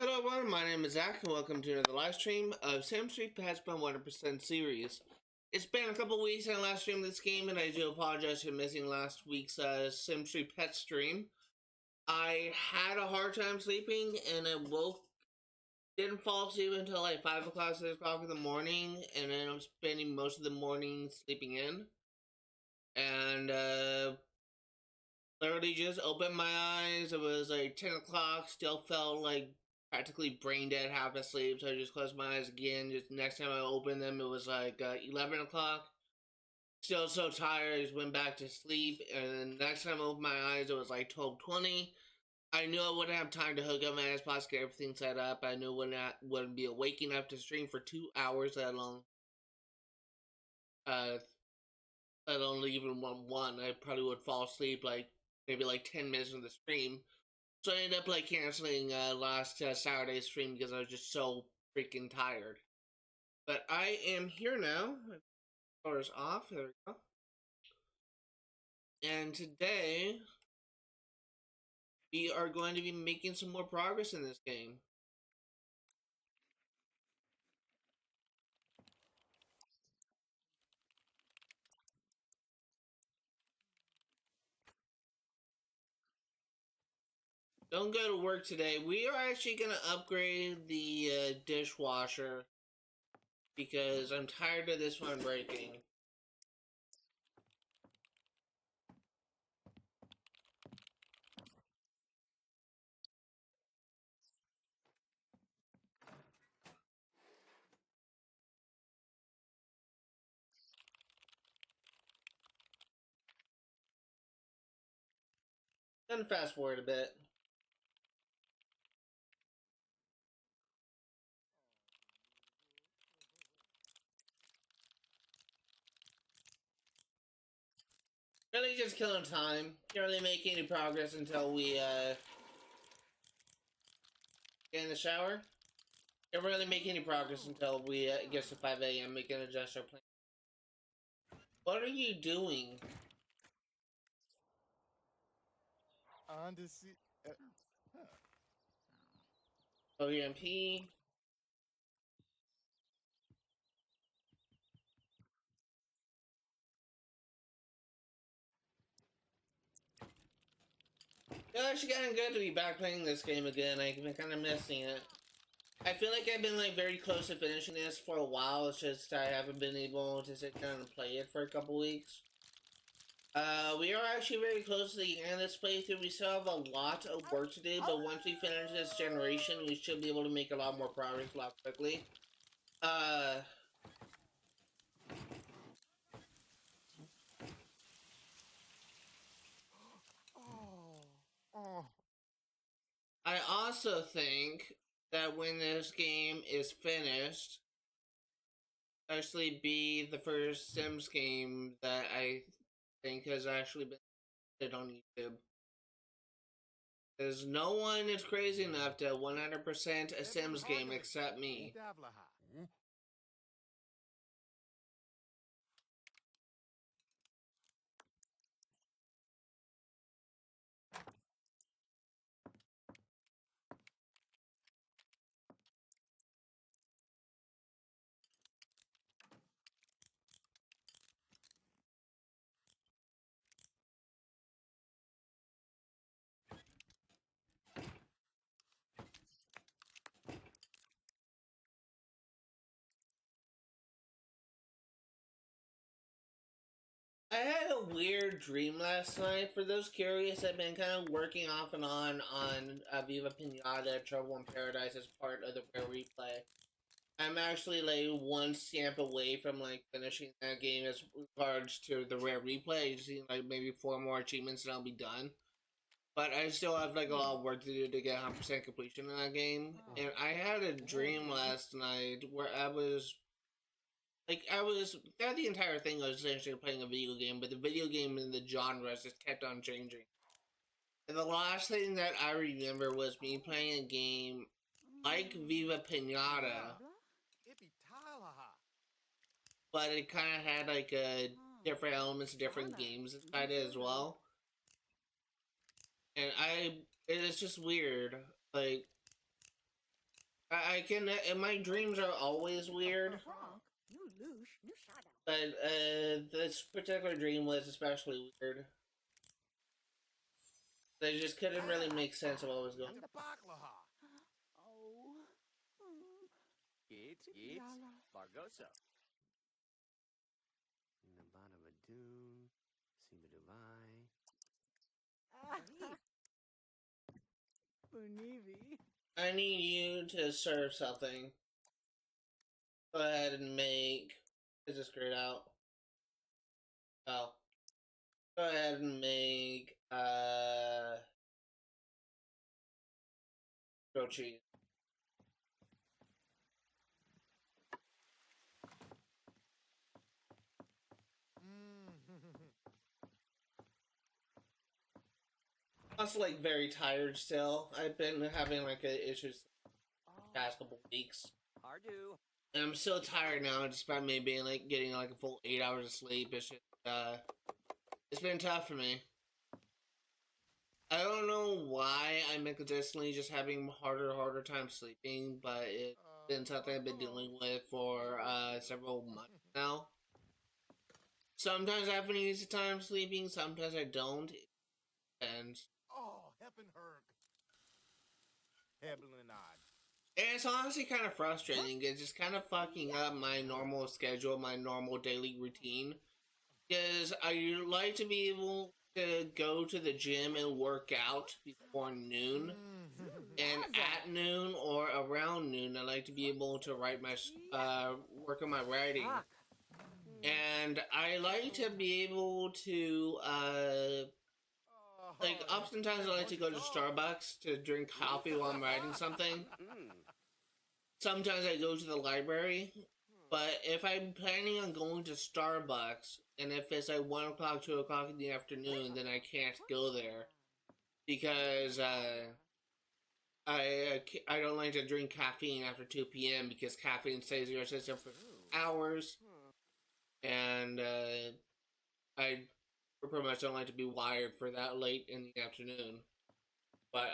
Hello everyone, my name is Zach and welcome to another live stream of Sim Street Pets by 100% series. It's been a couple weeks since I last streamed this game and I do apologize for missing last week's Sim Street Pet stream. I had a hard time sleeping and didn't fall asleep until like 5 o'clock, 6 o'clock in the morning, and then I'm spending most of the morning sleeping in. And literally just opened my eyes. It was like 10 o'clock, still felt like practically brain dead, half asleep. So I just closed my eyes again. Just next time I opened them, it was like 11 o'clock. Still so tired, I just went back to sleep. And then next time I opened my eyes, it was like 12:20. I knew I wouldn't have time to hook up my AirPods, get everything set up. I knew wouldn't be awake enough to stream for 2 hours, uh, let alone even one. I probably would fall asleep like maybe like 10 minutes of the stream. So I ended up like canceling last Saturday's stream because I was just so freaking tired. But I am here now. Power's off. There we go. And today we are going to be making some more progress in this game. Don't go to work today. We are actually going to upgrade the dishwasher because I'm tired of this one breaking. Gonna fast forward a bit. Really just killing time. Can't really make any progress until we get in the shower. Can't really make any progress until we get to 5 a.m. We can adjust our plan. What are you doing? On to see. Huh. OEMP. Yeah, it's getting good to be back playing this game again. I've been kind of missing it. I feel like I've been like very close to finishing this for a while. It's just I haven't been able to sit down and play it for a couple weeks. We are actually very close to the end of this playthrough. We still have a lot of work to do, but once we finish this generation, we should be able to make a lot more progress a lot quickly. Uh, Oh. Oh. I also think that when this game is finished, actually be the first Sims game that I think has actually been put on YouTube. Because no one is crazy enough to 100% a Sims game except me. I had a weird dream last night. For those curious, I've been kind of working off and on Viva Pinata, Trouble in Paradise as part of the Rare Replay. I'm actually like one stamp away from like finishing that game as regards to the Rare Replay. I just need like maybe 4 more achievements and I'll be done. But I still have like a lot of work to do to get 100% completion in that game. And I had a dream last night where I was throughout the entire thing I was essentially playing a video game, but the video game and the genres just kept on changing. And the last thing that I remember was me playing a game like Viva Pinata, but it kind of had like a different elements, different games inside it as well. And it's just weird. Like, I can. My dreams are always weird, but this particular dream was especially weird. They just couldn't really make sense of what was going on. Yeats, Bargoso. Nabana Madoon, Simaduvai. Bunivi. I need you to serve something. Go ahead and make. Is this screwed out? Oh. Go ahead and make grilled cheese. I'm also like very tired still. I've been having like issues the past couple weeks. Hardu. And I'm so tired now, despite me being like getting like a full 8 hours of sleep. It's just it's been tough for me. I don't know why I'm consistently just having harder time sleeping, but it's been something I've been dealing with for several months now. Sometimes I have an easy time sleeping, sometimes I don't. And it's honestly kind of frustrating. It's just kind of fucking up my normal schedule, my normal daily routine. Because I like to be able to go to the gym and work out before noon. And at noon or around noon, I like to be able to write my, work on my writing. And I like to be able to, like, oftentimes I like to go to Starbucks to drink coffee while I'm writing something. Sometimes I go to the library. But if I'm planning on going to Starbucks, and if it's like 1 o'clock, 2 o'clock in the afternoon, then I can't go there. Because, I don't like to drink caffeine after 2 p.m. because caffeine stays in your system for hours. And, I pretty much don't like to be wired for that late in the afternoon. But,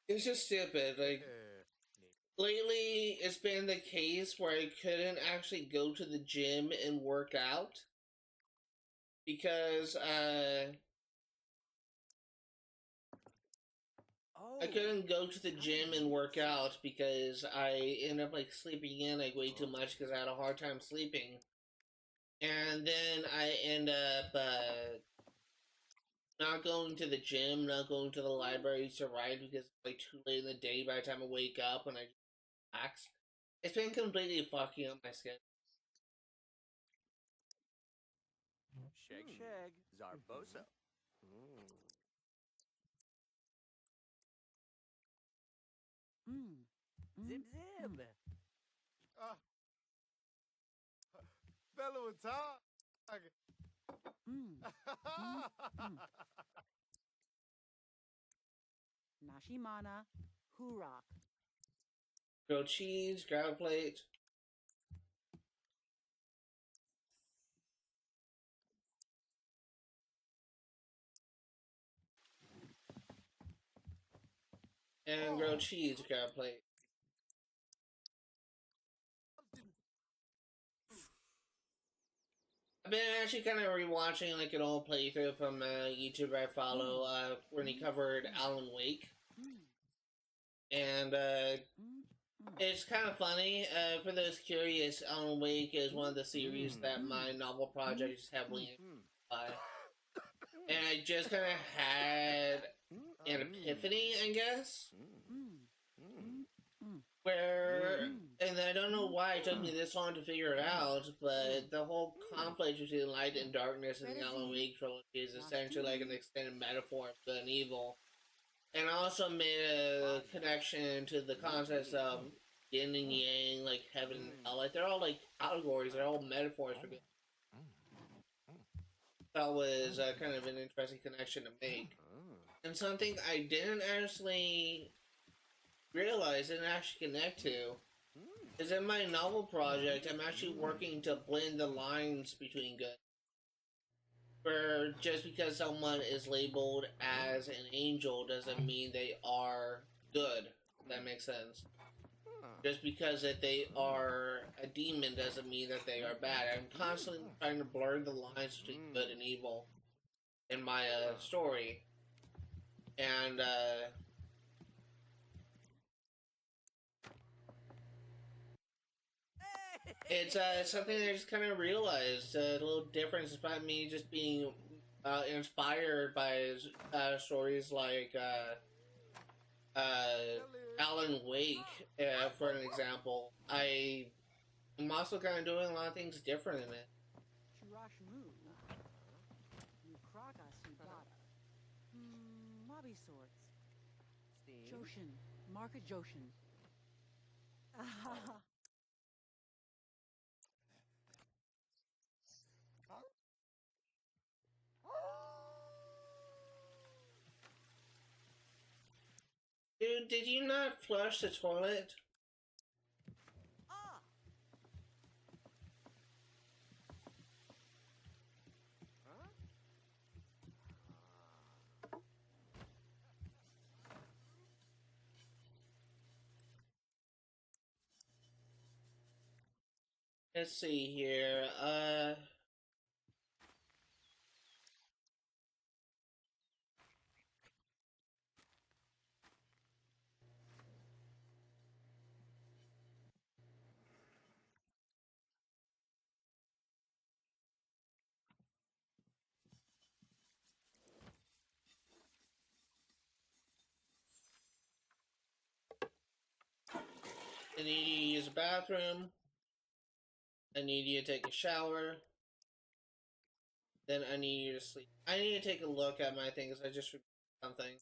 it's just stupid, like... Lately, it's been the case where I couldn't actually go to the gym and work out. Because, I couldn't go to the gym and work out because I end up, like, sleeping in, like, way too much because I had a hard time sleeping. And then I end up, not going to the gym, not going to the library to write because it's, like, too late in the day by the time I wake up and I relax. It's been completely fucking up my schedule. Sheg, Zarboso. Zib. Bello and Tog. Nashimana, Hurak. Grilled cheese, grab a plate. And grilled cheese, grab a plate. I've been actually kind of rewatching like an old playthrough from a YouTuber I follow when he covered Alan Wake. And it's kind of funny. For those curious, Alan Wake is one of the series that my novel project is heavily influenced by. And I just kind of had an epiphany, I guess. Where, and I don't know why it took me this long to figure it out, but the whole conflict between light and darkness in the Alan Wake trilogy is essentially like an extended metaphor of good and evil. And I also made a connection to the concepts of yin and yang, like heaven and hell. Like, they're all like allegories, they're all metaphors for good. That was kind of an interesting connection to make. And something I didn't actually realize and actually connect to is in my novel project, I'm actually working to blend the lines between good. Where just because someone is labeled as an angel doesn't mean they are good. If that makes sense. Huh. Just because that they are a demon doesn't mean that they are bad. I'm constantly trying to blur the lines between good and evil in my story, and it's something I just kind of realized. A little difference about me just being inspired by stories like Alan Wake, for an example. I'm also kind of doing a lot of things different in it. Churashmu. Nukraka Subata. Mobby sorts. Steam. Joshin. Marka Joshin. Ah, Dude, did you not flush the toilet? Ah. Huh? Let's see here. I need you to use a bathroom. I need you to take a shower. Then I need you to sleep. I need to take a look at my things. I just remembered something.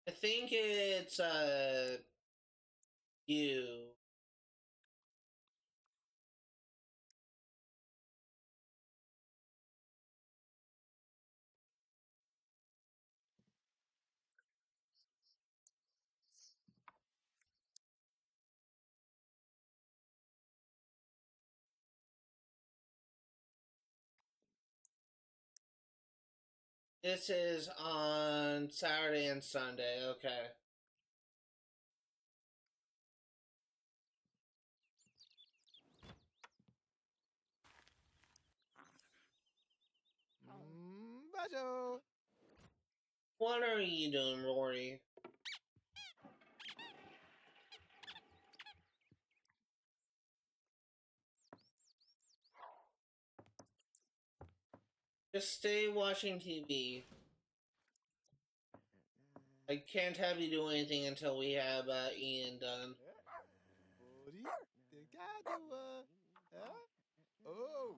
I think it's you. This is on Saturday and Sunday. Okay. Bajo. What are you doing, Rory? Just stay watching TV. I can't have you do anything until we have Ian done. Booty. The guy do Oh.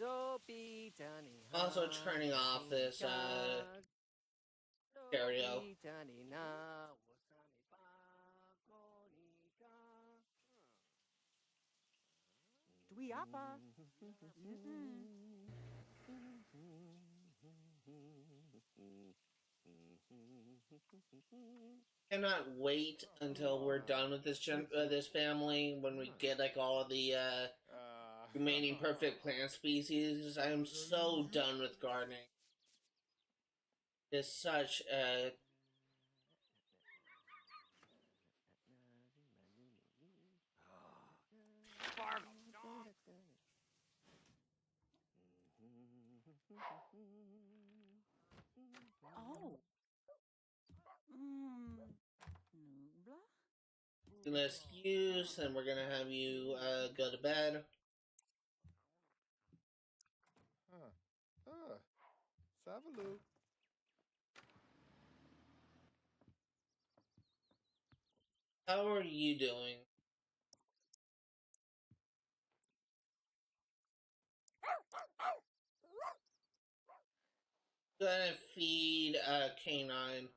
Zopi Tani. Also turning off this stereo. Tani na. Wasani pa. Konika. Dweapa. Cannot wait until we're done with this family when we get like all of the remaining perfect plant species. I am so done with gardening. It's such a Oh. Nubla? less use, and we're gonna have you go to bed. Savaloo. How are you doing? Gonna feed Canine.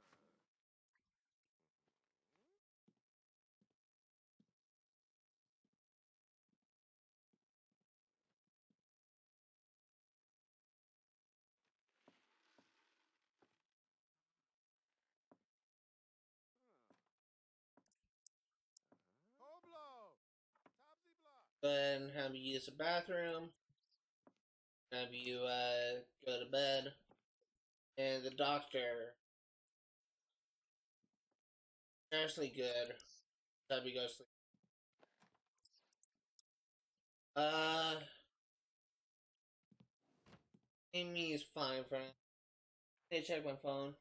Hoblo. Topsy block. go ahead and have you use the bathroom. Have you go to bed. And the doctor, seriously good. Have you go to sleep. Amy is fine, friend. Hey, check my phone.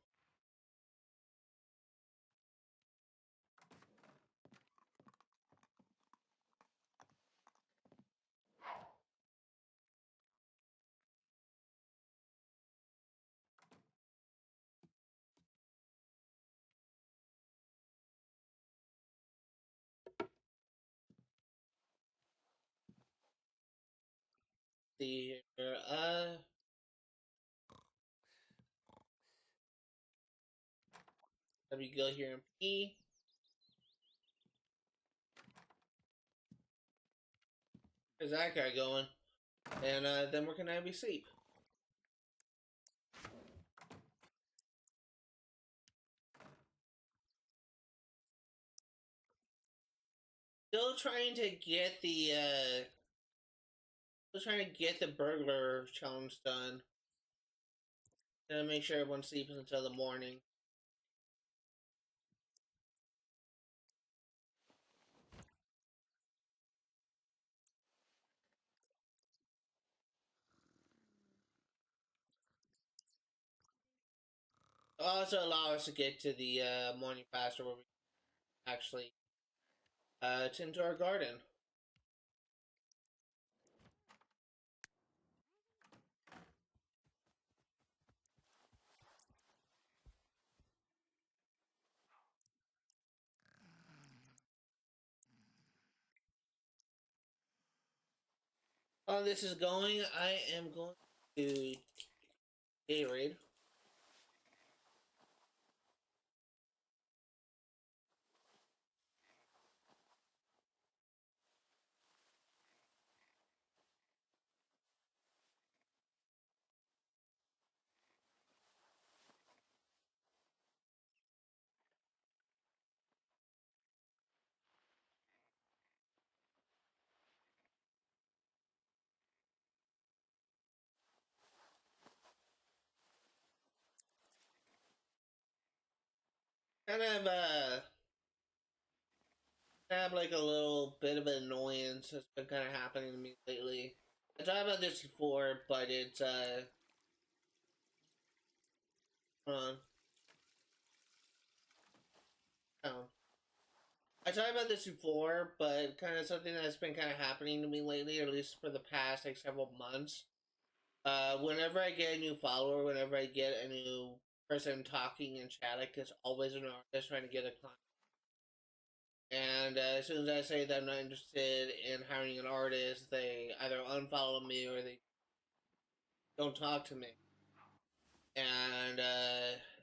See here. Have you go here and pee. There's that guy going. And then we're gonna have you sleep. Still trying to get the burglar challenge done. Gonna make sure everyone sleeps until the morning. Also allow us to get to the morning pasture where we actually tend to our garden. While this is going, I am going to Gatorade. Kind of have like a little bit of an annoyance that's been kind of happening to me lately. I talked about this before, but it's hold on. Oh. I talked about this before, but kind of something that's been kind of happening to me lately, or at least for the past like several months. Whenever I get a new follower, whenever I get a new person talking and chatting, it's always an artist trying to get a client. And as soon as I say that I'm not interested in hiring an artist, they either unfollow me or they don't talk to me. And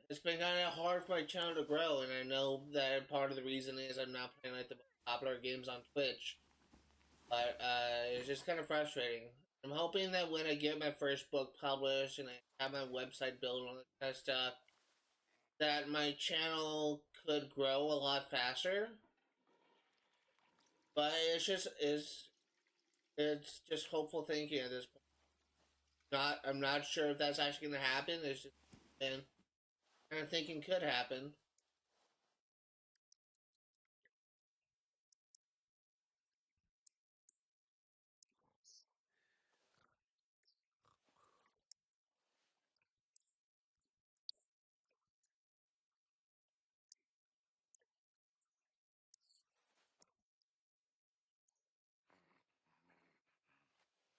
it's been kind of hard for my channel to grow, and I know that part of the reason is I'm not playing like the most popular games on Twitch. But it's just kind of frustrating. I'm hoping that when I get my first book published and I have my website built and all that kind of stuff, that my channel could grow a lot faster. But it's just hopeful thinking at this point. I'm not sure if that's actually gonna happen. It's just been kind of thinking could happen.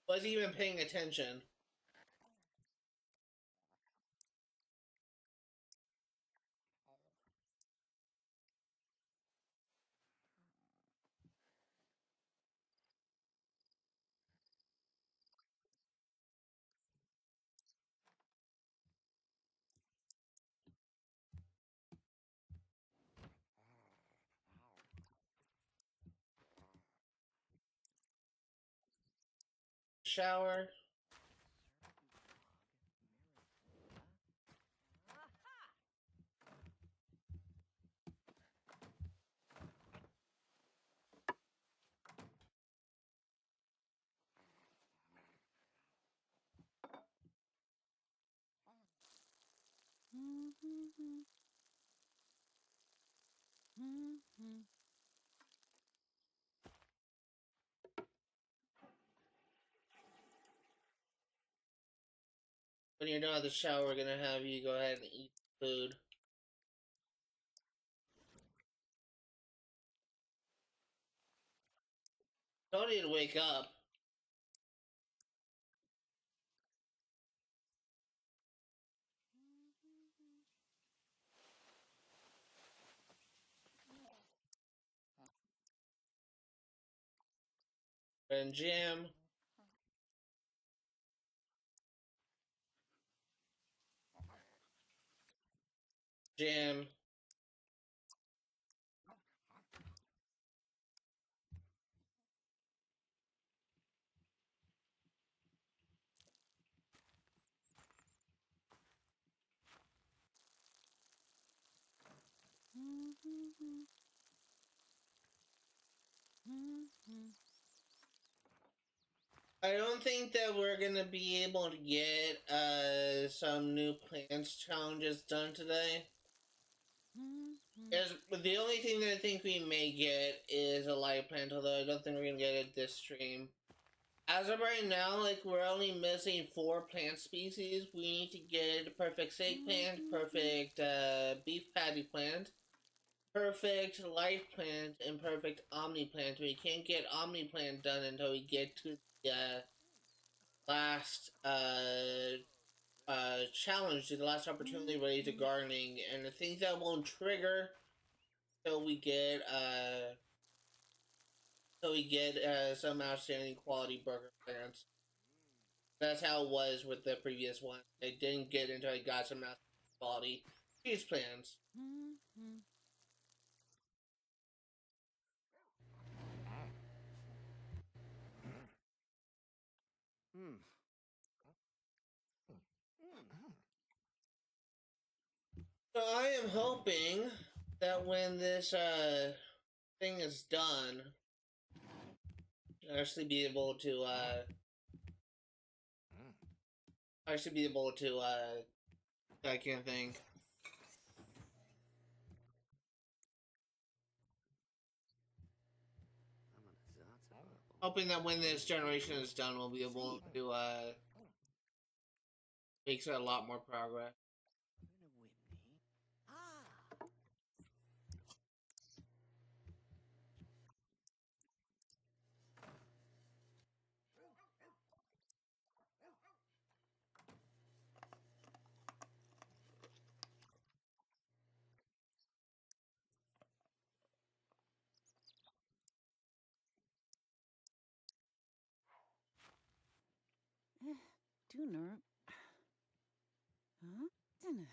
Wasn't even paying attention. Shower. When you're done with the shower, we're gonna have you go ahead and eat food. Don't need to wake up. And Jim. Jim. I don't think that we're gonna be able to get some new plants challenges done today. The only thing that I think we may get is a light plant, although I don't think we're gonna get it this stream. As of right now, like, we're only missing 4 plant species. We need to get a perfect steak plant, perfect beef patty plant, perfect life plant, and perfect omni plant. We can't get omni plant done until we get to the last challenge, to the last opportunity related to gardening, and I think that won't trigger till we get some outstanding quality burger plants. That's how it was with the previous one. I didn't get until I got some outstanding quality cheese plants. So I am hoping that when this thing is done, I actually be able to I can't think. Hoping that when this generation is done, we'll be able to make a lot more progress. Tuner. Huh? Dinner.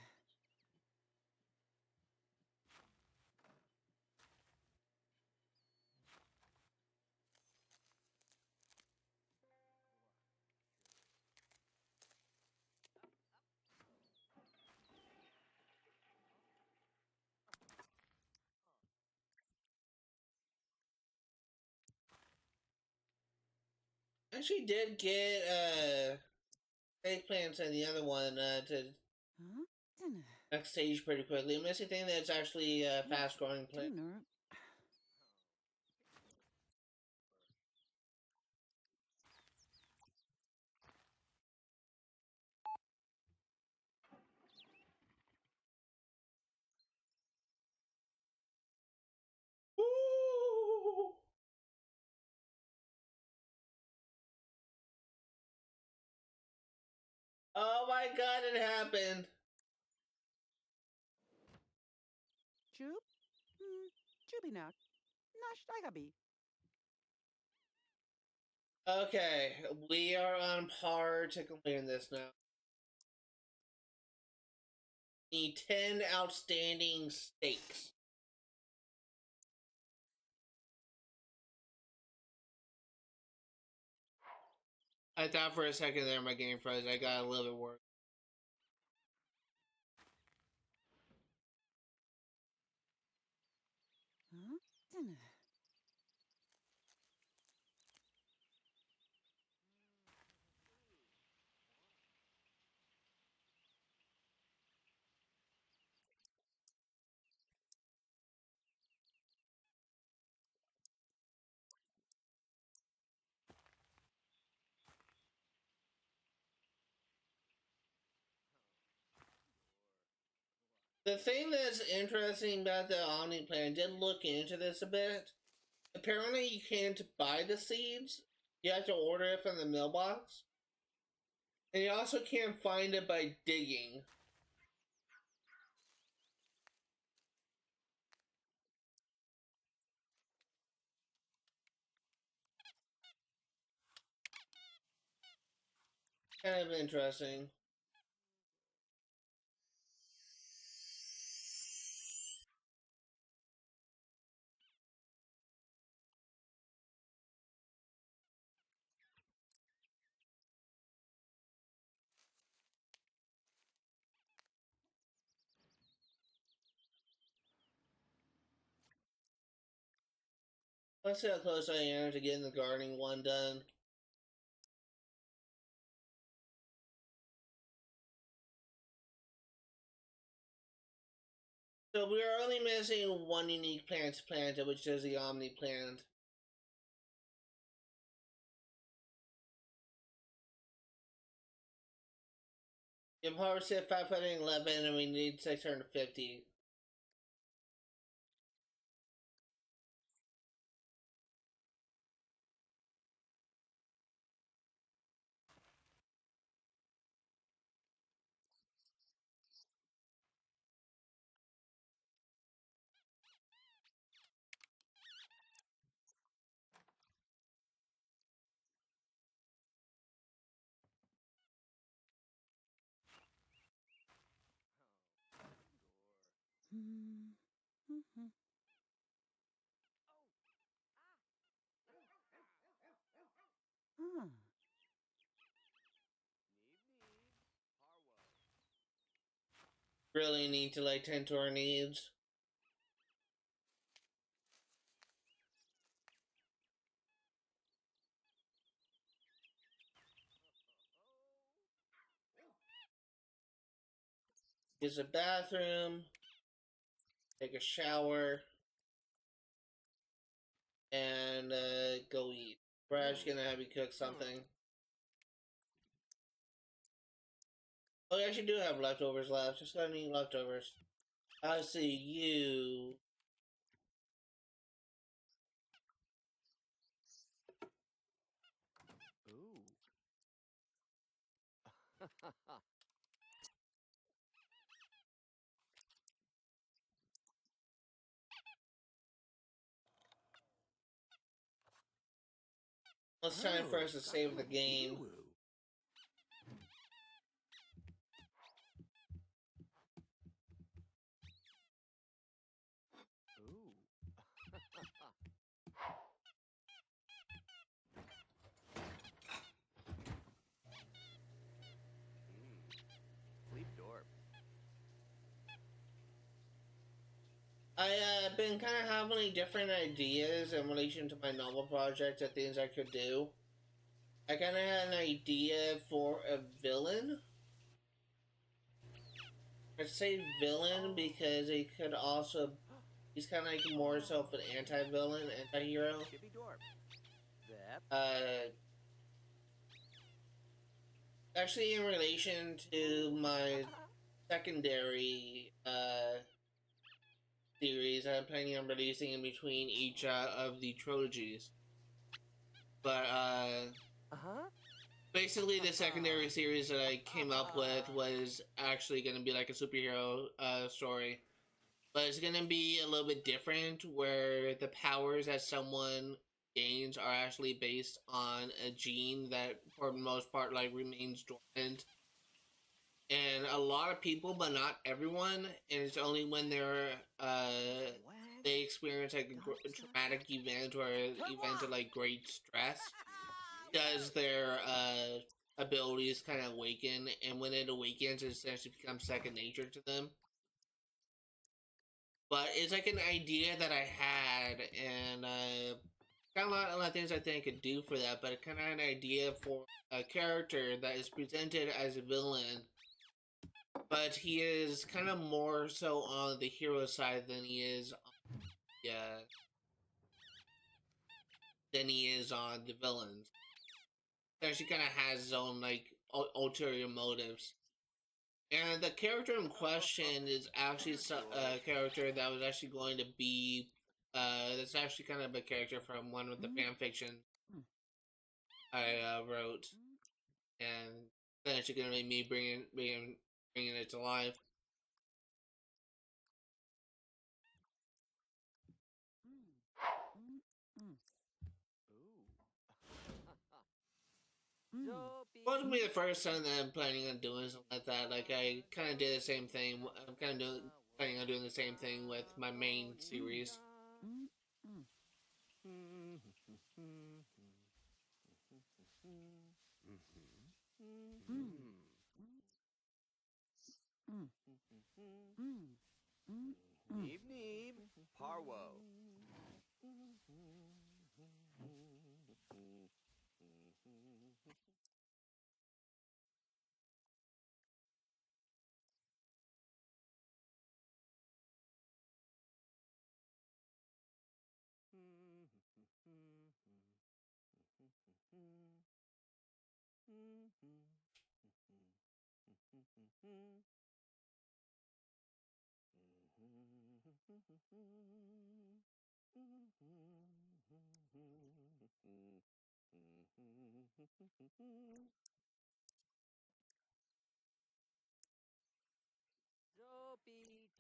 I actually did get fake plants and the other one to Huh? Dinner. next stage pretty quickly. I'm missing thing that's actually fast growing plant. Tuner. Woo! Oh my god, it happened! Chub? Chubinak. Nash Dagabi. Okay, we are on par to completing this now. Need 10 outstanding steaks. I thought for a second there my game froze. I got a little bit worried. Huh? Dinner. The thing that's interesting about the Omni Plan, I did look into this a bit. Apparently, you can't buy the seeds. You have to order it from the mailbox. And you also can't find it by digging. Kind of interesting. Let's see how close I am to getting the gardening one done. So we are only missing one unique plant planted, which is the Omni plant. We have harvested 511 and we need 650. Hmm. Mhm. Huh. Really need to like tend to our needs. Use a bathroom, take a shower, and go eat. Brad's gonna have you cook something. Oh, we actually do have leftovers left. Just gotta eat leftovers. I'll see you. Ooh. It's time for us to save the game. Ooh. Sleep dorp. I've been kind of having different ideas in relation to my novel project of things I could do. I kind of had an idea for a villain. I'd say villain because he could also, he's kind of like more so of an anti-villain, anti-hero. Chippy dorp. Zep. Actually in relation to my secondary, series I'm planning on releasing in between each, of the trilogies. But, Uh-huh. basically, the secondary series that I came up with was actually going to be like a superhero story. But it's going to be a little bit different, where the powers that someone gains are actually based on a gene that, for the most part, like remains dormant. And a lot of people, but not everyone, and it's only when they experience like a traumatic event or an event of like great stress does their abilities kind of awaken, and when it awakens, it essentially becomes second nature to them. But it's like an idea that I had, and kind of a lot of things I think I could do for that. But kind of an idea for a character that is presented as a villain, but he is kind of more so on the hero side than he is on the villains. He actually kind of has his own like ulterior motives. And the character in question is actually a character that was actually going to be. That's actually kind of a character from one of the fan fiction I wrote, and then it's going to be me bringing it to life. Wasn't be the first time that I'm planning on doing something like that. Like I kind of did the same thing. I'm kind of planning on doing the same thing with my main series. Neeb Neeb, Parwo.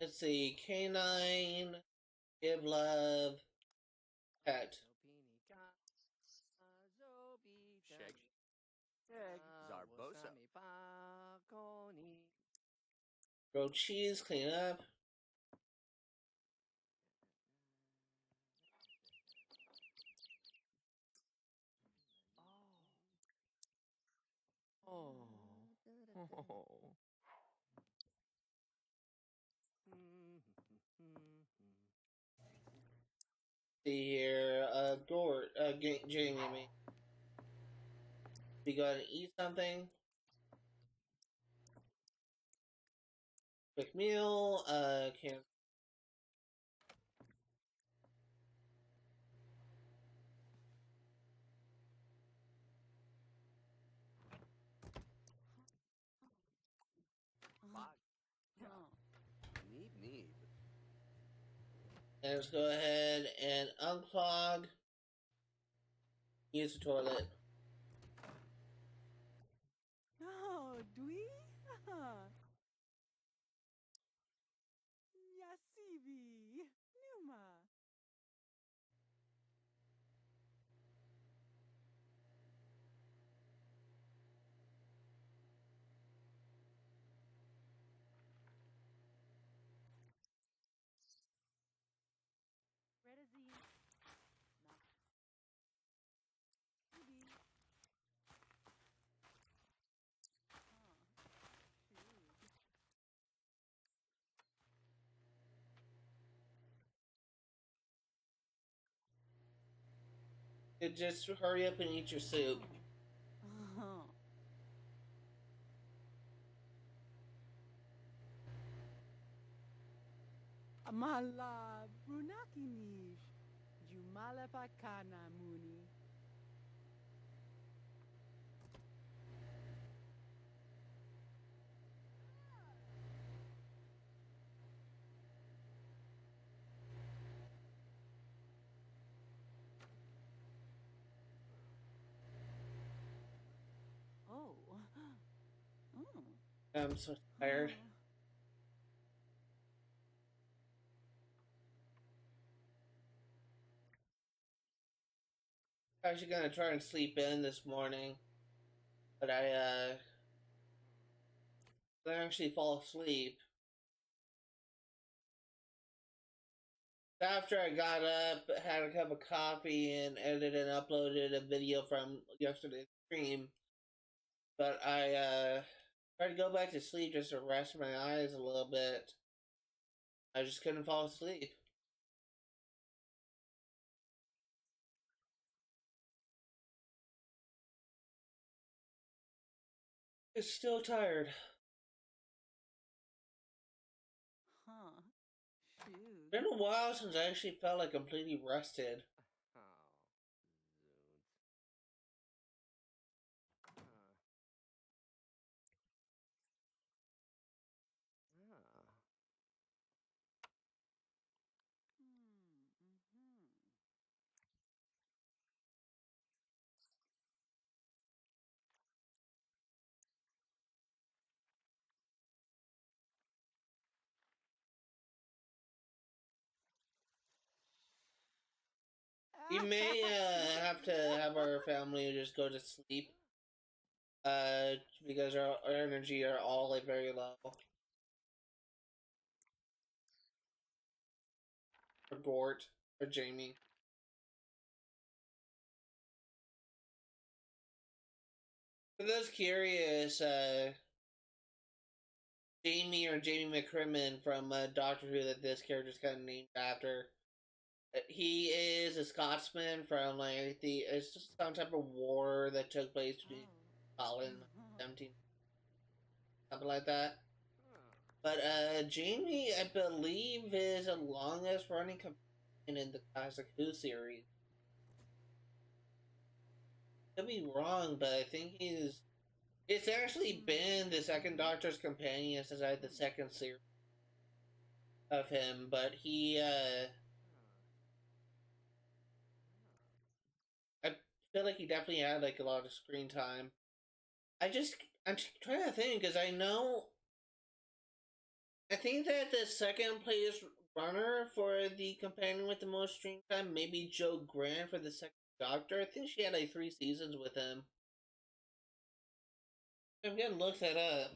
Let's see, Canine, Give Love, Pet. Shag. Shag. Zarbosa. Grow Cheese, Clean Up. Oh. See here, Jamie, I mean. We go ahead and eat something. Quick meal, can Neeb Neeb. and let's go ahead and unclog. Use the toilet. Oh, Dwee? Yasibi. Numa. Redazine. Maybe. Just hurry up and eat your soup. Amala Brunakinish. Jumala Pakana Muni. Oh. I'm so tired. I was actually gonna try and sleep in this morning, but I didn't actually fall asleep. After I got up, had a cup of coffee, and edited and uploaded a video from yesterday's stream, but I tried to go back to sleep just to rest my eyes a little bit. I just couldn't fall asleep. It's still tired. Shoot. It's been a while since I actually felt like completely rested. may have to have our family just go to sleep. Because our energy are all like very low. Or Gort or Jamie. For those curious, Jamie or Jamie McCrimmon from Doctor Who that this character's kind of named after. He is a Scotsman from like it's just some type of war that took place between Scotland and 17, something like that. But Jamie, I believe, is the longest running companion in the classic Who series. Could be wrong, but I think it's actually been the second Doctor's companion since I had the second series of him, but I feel like he definitely had like a lot of screen time. I'm trying to think because I think that the second place runner for the companion with the most screen time, maybe Jo Grant for the second Doctor. I think she had like 3 seasons with him. I'm gonna look that up.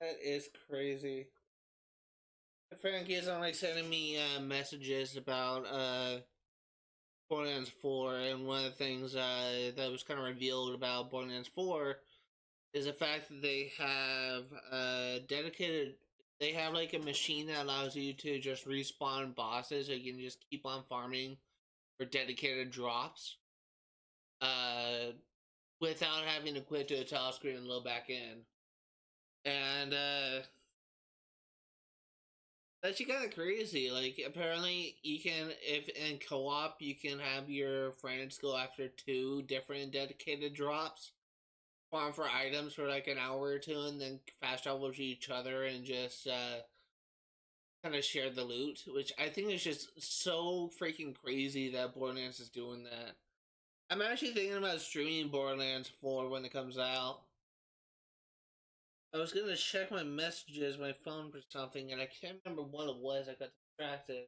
That is crazy. Frankie's on like sending me messages about Borderlands 4, and one of the things that was kind of revealed about Borderlands 4 is the fact that they have dedicated. They have like a machine that allows you to just respawn bosses, so you can just keep on farming for dedicated drops, uh, without having to quit to a tile screen and load back in. And that's kind of crazy. Like, apparently, you can, if in co-op, you can have your friends go after 2 different dedicated drops, farm for items for like an hour or 2, and then fast travel to each other and just kind of share the loot. Which I think is just so freaking crazy that Borderlands is doing that. I'm actually thinking about streaming Borderlands 4 when it comes out. I was gonna check my messages, my phone for something, and I can't remember what it was. I got distracted.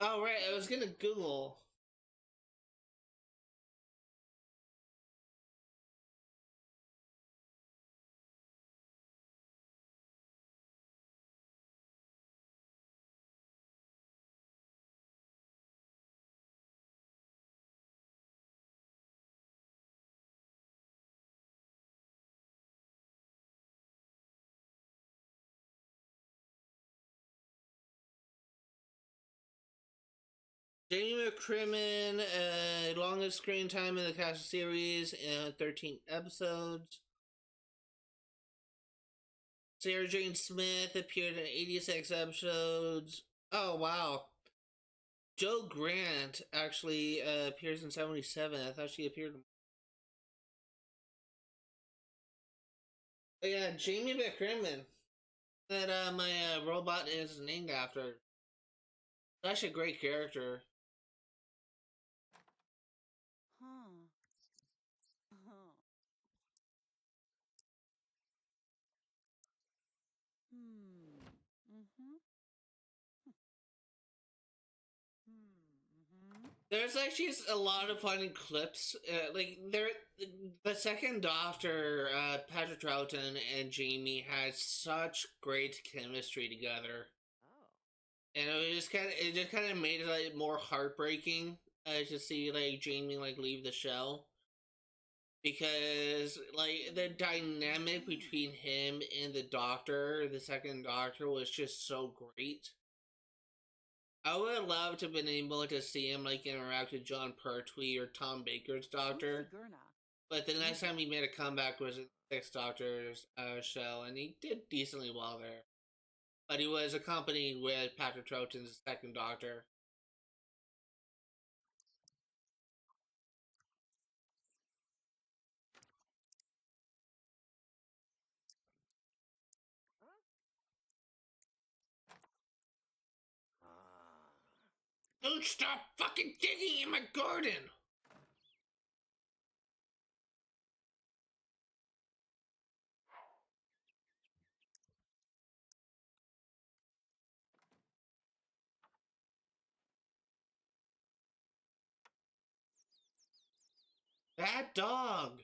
Oh, right, I was gonna Google. Jamie McCrimmon, longest screen time in the cast series, 13 episodes. Sarah Jane Smith appeared in 86 episodes. Oh, wow. Jo Grant actually appears in 77. I thought she appeared. Oh, yeah, Jamie McCrimmon. That my robot is named after. Such a great character. Huh. Huh. Mm-hmm. Mm-hmm. There's actually a lot of funny clips. The second Doctor, Patrick Troughton and Jamie had such great chemistry together, and it just kind of made it like more heartbreaking to see like Jamie like leave the show, because like the dynamic between him and the Doctor, the second Doctor, was just so great. I would have loved to have been able to see him like interact with John Pertwee or Tom Baker's Doctor. But the next time he made a comeback was in the Sixth Doctor's show, and he did decently well there. But he was accompanied with Patrick Troughton's second Doctor. Don't stop fucking digging in my garden! Bad dog!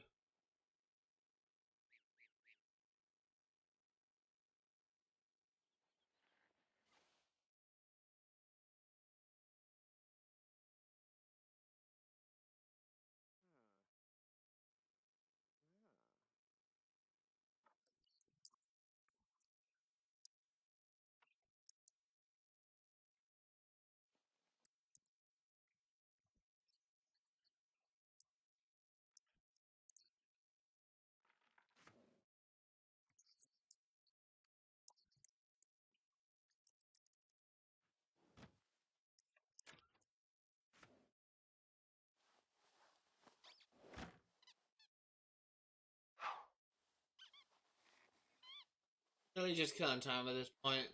Really just killing time at this point.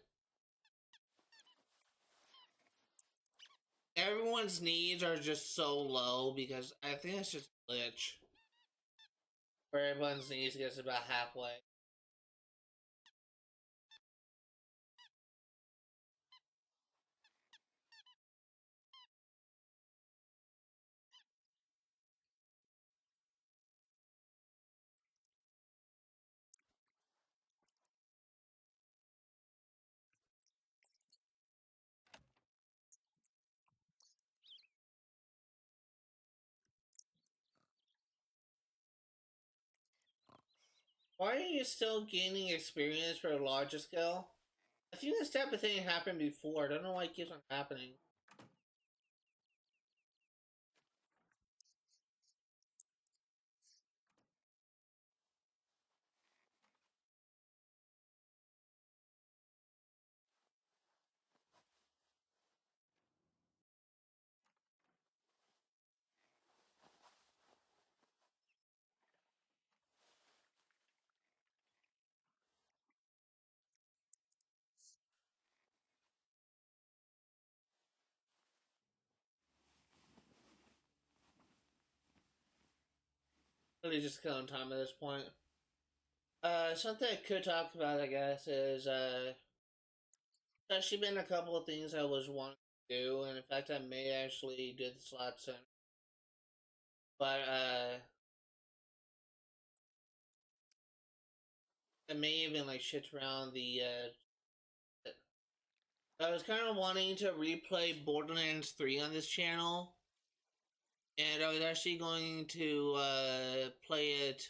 Everyone's needs are just so low because I think it's just a glitch. Where everyone's needs gets about halfway. Why are you still gaining experience for a larger scale? I think this type of thing happened before. I don't know why it keeps on happening. Really just killing time at this point. Something I could talk about, I guess, is, there's actually been a couple of things I was wanting to do, and in fact, I may actually do this a lot soon. But, I may even, like, shit around the, I was kind of wanting to replay Borderlands 3 on this channel, and I was actually going to, play it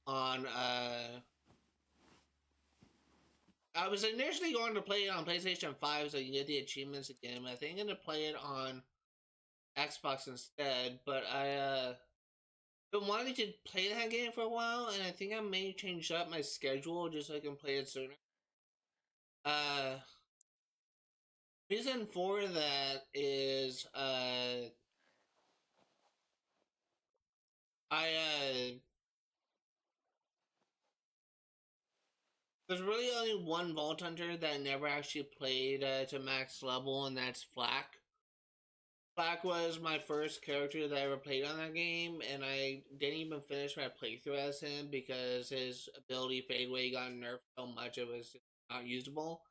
on, I was initially going to play it on PlayStation 5 so you can get the achievements again, but I think I'm going to play it on Xbox instead, but I, been wanting to play that game for a while, and I think I may change up my schedule just so I can play it sooner. Reason for that is, I, there's really only one Vault Hunter that I never actually played, to max level, and that's Flak. Flak was my first character that I ever played on that game, and I didn't even finish my playthrough as him because his ability Fade Away got nerfed so much it was not usable.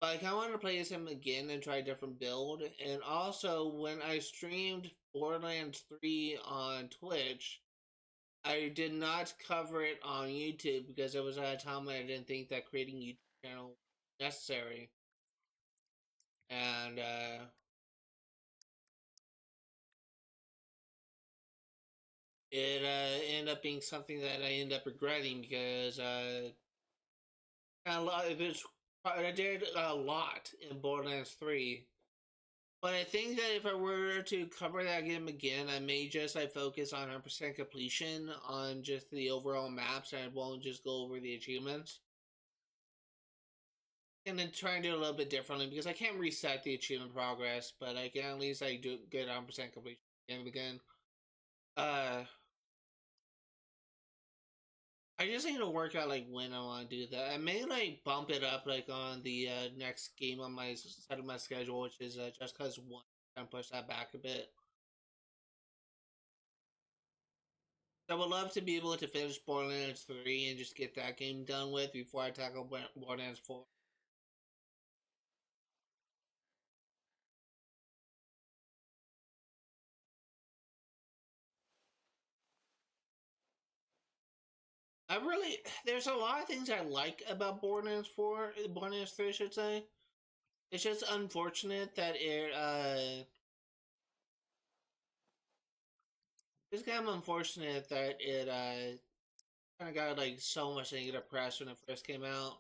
But I kind of wanted to play as him again and try a different build. And also, when I streamed Borderlands 3 on Twitch, I did not cover it on YouTube because it was at a time when I didn't think that creating a YouTube channel was necessary. And, it ended up being something that I ended up regretting because I did a lot in Borderlands 3. But I think that if I were to cover that game again, I may just focus on 100% completion on just the overall maps, and I won't just go over the achievements. And then try and do it a little bit differently because I can't reset the achievement progress, but I can at least do get 100% completion game again. I just need to work out like when I want to do that. I may like bump it up like on the next game on my side of my schedule, which is just cause one. And push that back a bit. I would love to be able to finish Borderlands 3 and just get that game done with before I tackle Borderlands 4. There's a lot of things I like about Borderlands 3, I should say. It's just unfortunate that it's kind of unfortunate that it, kind of got, like, so much negative press when it first came out.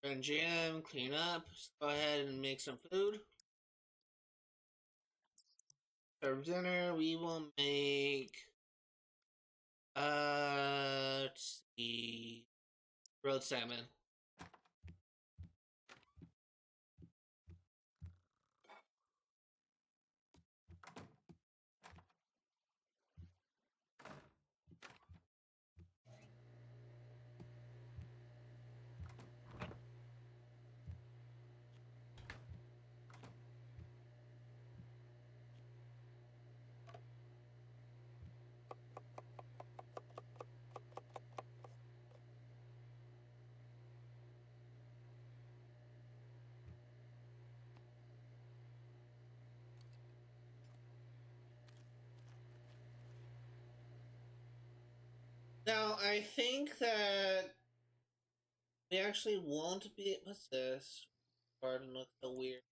And jam, clean up, go ahead and make some food. For dinner, we will make, let's see, grilled salmon. Now, I think that we actually won't be. What's this? Garden looks so weird.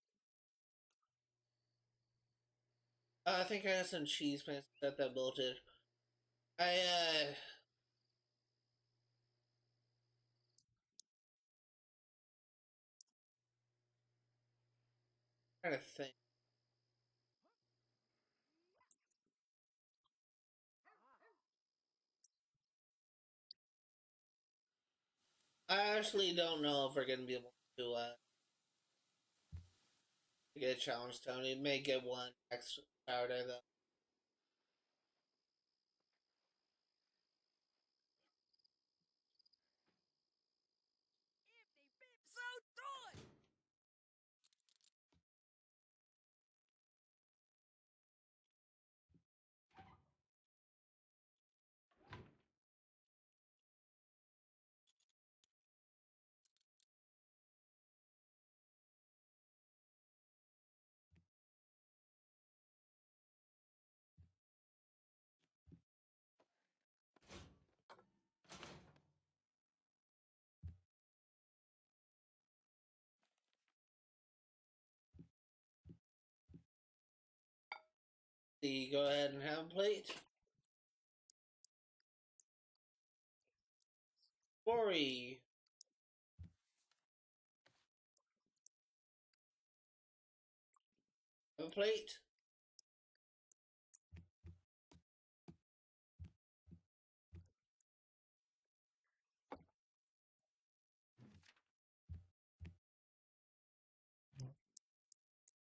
I think I have some cheese plants that bolted. I trying to think. I actually don't know if we're gonna be able to get a challenge stone. We may get one next Saturday though. See, go ahead and have a plate. Corey. Have a plate.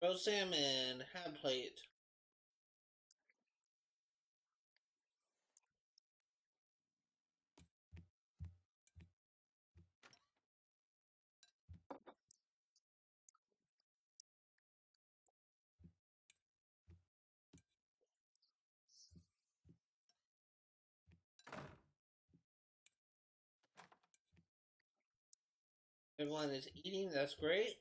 Roast salmon. Have a plate. Everyone is eating. That's great.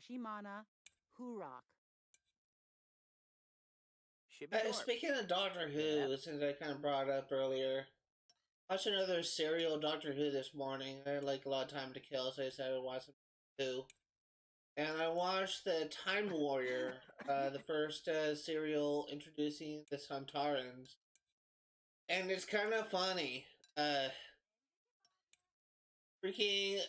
Hashimana Hurok. Shibidorp. Speaking of Doctor Who, Yep. since I kind of brought it up earlier, I watched another serial Doctor Who this morning. I had like a lot of time to kill, so I decided to watch some Who. And I watched the Time Warrior, the first serial introducing the Santarans. And it's kind of funny. Freaking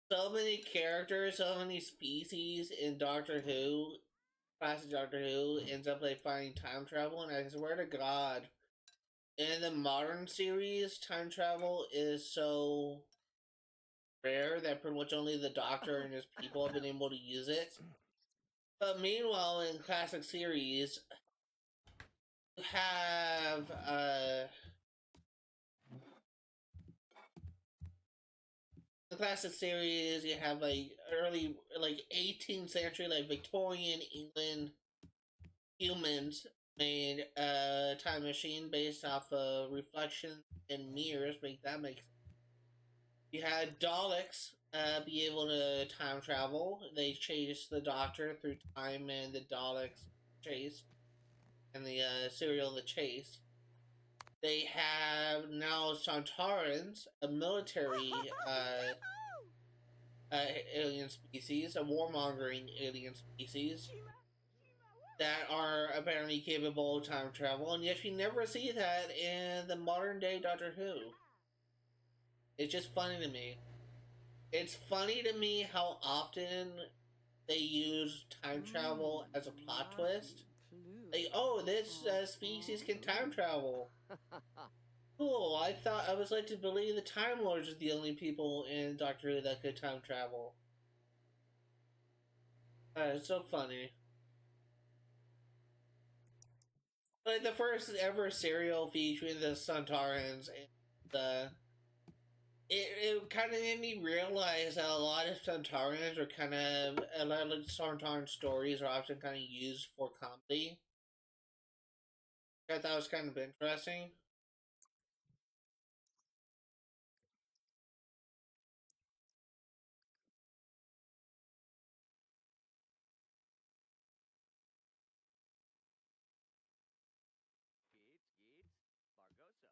so many characters, so many species in Doctor Who, classic Doctor Who, ends up like finding time travel, and I swear to God, in the modern series, time travel is so rare that pretty much only the Doctor and his people have been able to use it. But meanwhile, in classic series, you have the classic series, you have like early, like 18th century, like Victorian England humans made a time machine based off of reflections and mirrors. Make sense. You had Daleks be able to time travel. They chased the Doctor through time, and the Daleks chased, and the serial The Chase. They have now Santarans, a military alien species, a warmongering alien species that are apparently capable of time travel, and yet you never see that in the modern day Doctor Who. It's just funny to me. It's funny to me how often they use time travel as a plot twist. Like, oh, this species can time travel. Cool. I was led to believe the Time Lords are the only people in Doctor Who that could time travel. It's so funny. Like the first ever serial featuring the Santarans, and it kind of made me realize that a lot of Santarans are a lot of Santaran stories are often kind of used for comedy. I thought was kind of interesting. Geets, Bargoso.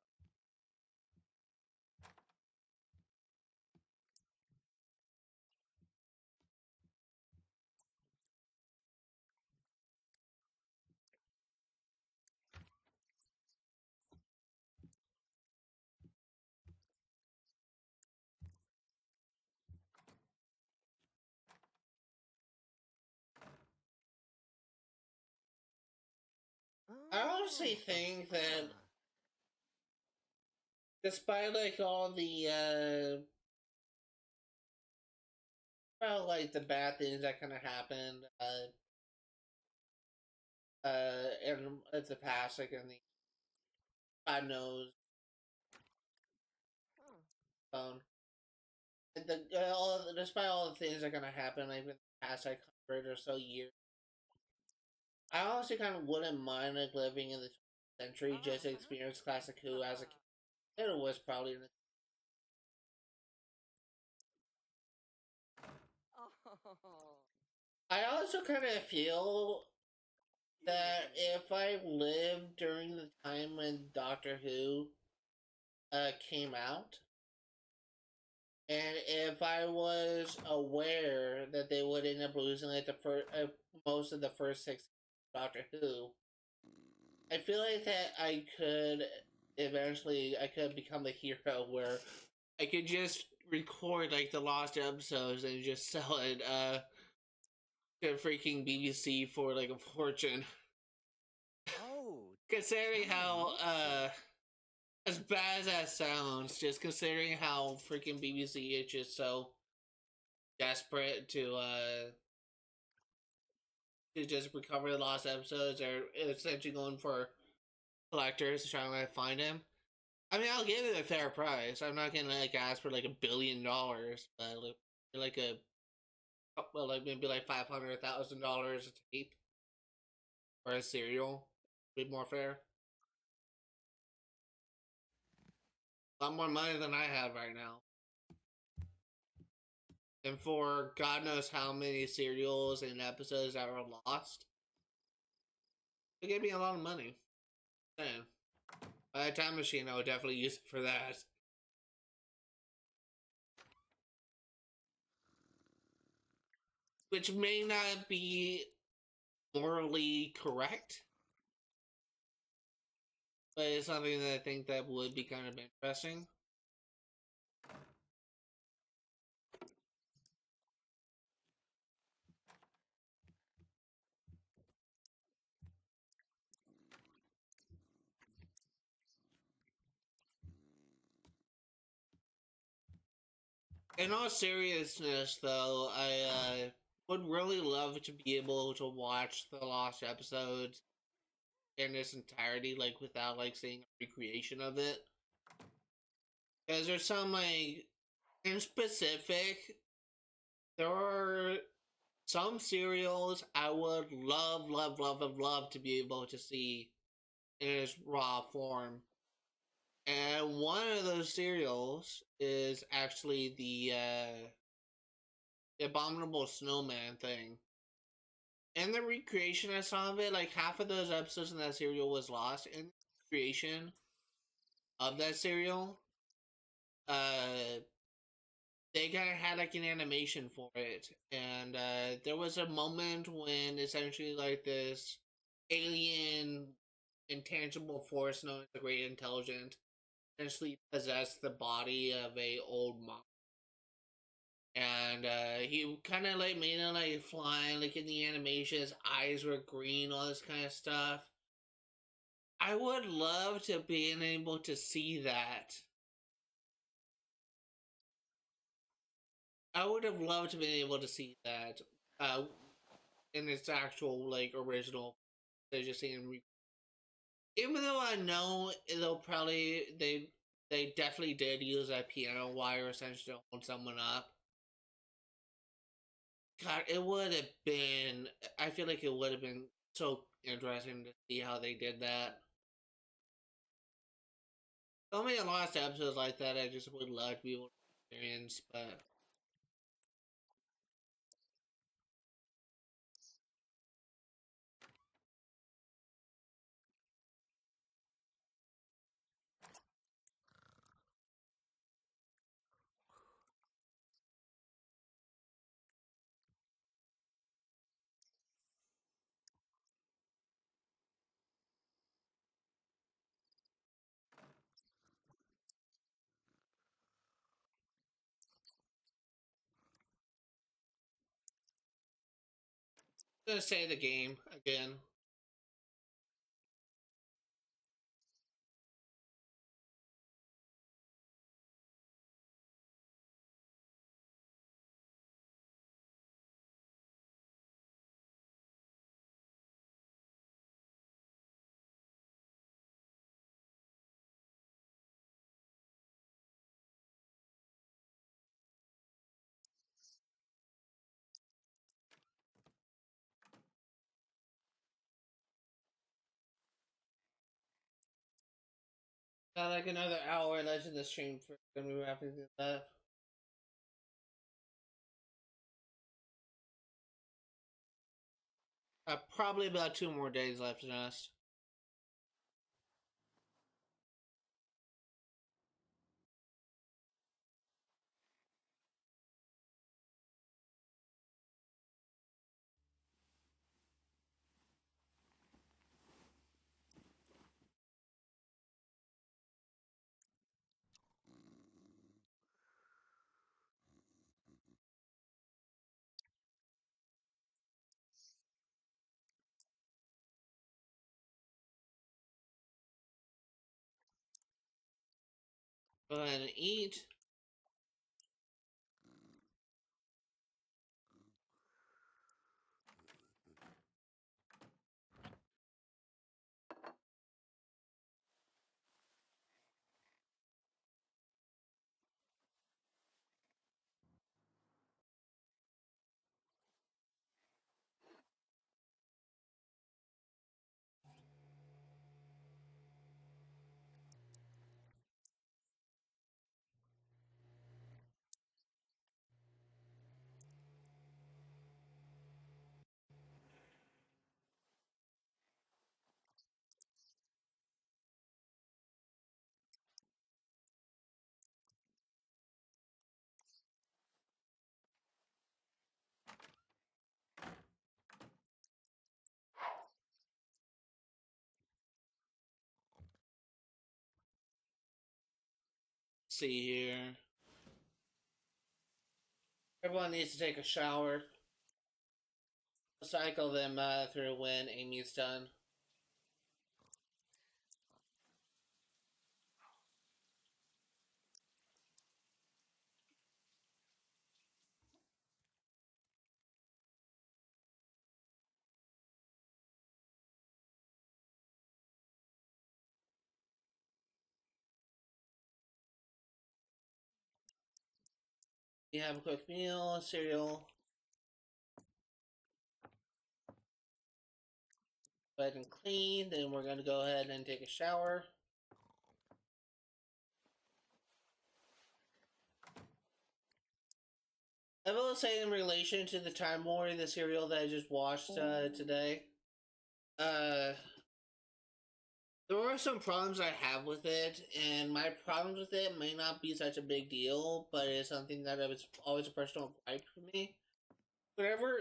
I honestly think that despite like all the well, like the bad things that kind of happened in the past, like in the God knows phone. Despite all the things that are gonna happen, like in the past like 100 or so years, I honestly kind of wouldn't mind like living in the 20th century just to experience classic Who as a kid. It was probably Oh. I also kind of feel that if I lived during the time when Doctor Who came out, and if I was aware that they would end up losing like most of the first six Doctor Who, I feel like that I could become the hero where I could just record like the lost episodes and just sell it to freaking BBC for like a fortune. Oh. Considering how as bad as that sounds, just considering how freaking BBC is just so desperate to just recover the lost episodes, they're essentially going for collectors to try and like, find him. I mean, I'll give it a fair price. I'm not gonna like ask for like $1 billion, but like a well, like maybe like $500,000 a tape or a serial, a bit more fair. A lot more money than I have right now. and for God knows how many serials and episodes that were lost, it gave me a lot of money. Man, by a time machine, I would definitely use it for that. Which may not be morally correct, but it's something that I think that would be kind of interesting. In all seriousness, though, I would really love to be able to watch the lost episodes in its entirety, like without like seeing a recreation of it. Because there's some like in specific, there are some serials I would love to be able to see in its raw form. And one of those serials is actually the Abominable Snowman thing. And the recreation I saw of it, like half of those episodes in that serial was lost. In the creation of that serial, uh, they kind of had like an animation for it, and there was a moment when essentially like this alien intangible force known as the Great Intelligent essentially possessed the body of a old monk, and he kind of like made it like flying, like in the animation his eyes were green, all this kind of stuff. I would love to be able to see that. I would have loved to be able to see that uh, in its actual like original. They're just saying, even though I know they'll probably they definitely did use that piano wire essentially to hold someone up. God, it would have been. I feel like it would have been so interesting to see how they did that. So many lost episodes like that, I just would love to be able to experience, but I'm gonna say the game again. Got like another hour left in the stream for gonna be wrapping this up. Probably about 2 more days left in us. Go ahead and eat. see here. Everyone needs to take a shower. Cycle them through when Amy's done. You have a quick meal, cereal. Go ahead and clean, then we're going to go ahead and take a shower. I will say, in relation to the Time War, the serial that I just watched today, there are some problems I have with it, and my problems with it may not be such a big deal, but it's something that was always a personal gripe for me. Whenever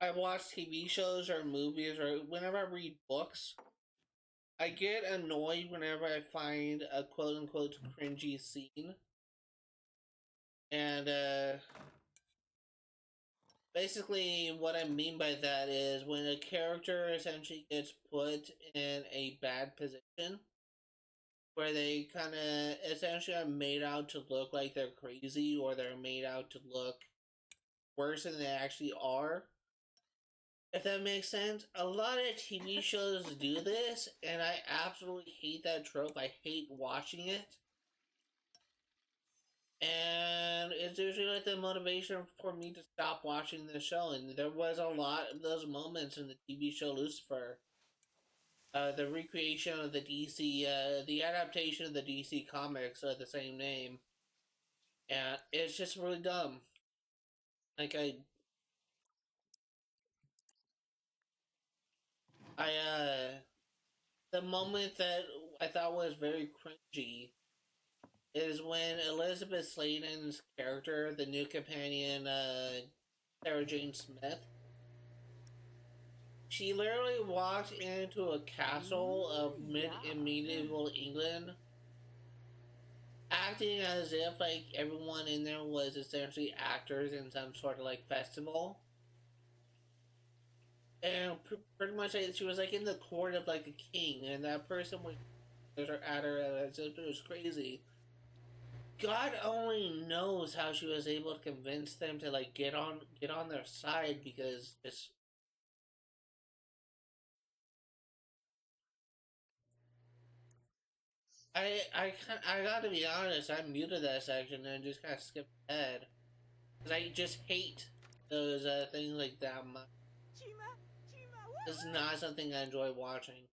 I watch TV shows or movies, or whenever I read books, I get annoyed whenever I find a quote-unquote cringy scene. And, basically what I mean by that is when a character essentially gets put in a bad position, where they kind of essentially are made out to look like they're crazy, or they're made out to look worse than they actually are. If that makes sense. A lot of TV shows do this, and I absolutely hate that trope. I hate watching it. And it's usually like the motivation for me to stop watching the show. And there was a lot of those moments in the TV show Lucifer. The recreation of the DC, the adaptation of the DC comics of the same name. And it's just really dumb. Like, the moment that I thought was very cringy is when Elizabeth Sladen's character, the new companion, Sarah Jane Smith, she literally walked into a castle of medieval England, acting as if like everyone in there was essentially actors in some sort of like festival, and pretty much like, she was like in the court of like a king, and that person was at her as if it was crazy. God only knows how she was able to convince them to like get on their side, because it's I gotta be honest, I muted that section and just kind of skipped ahead because I just hate those things like that much. It's not something I enjoy watching.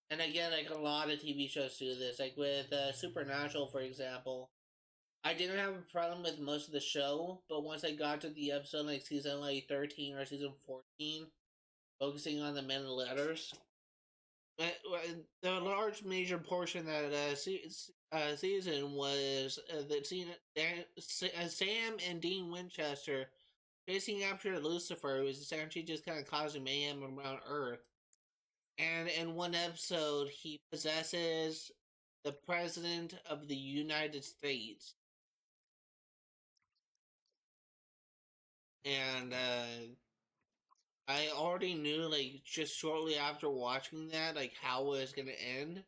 And again, like a lot of TV shows do this, like with Supernatural, for example. I didn't have a problem with most of the show, but once I got to the episode like season like 13 or season 14, focusing on the men in letters, the large major portion that season was the scene Sam and Dean Winchester chasing after Lucifer, was essentially just kind of causing mayhem around Earth. And in one episode, he possesses the President of the United States. And I already knew, like, just shortly after watching that, like, how it was going to end.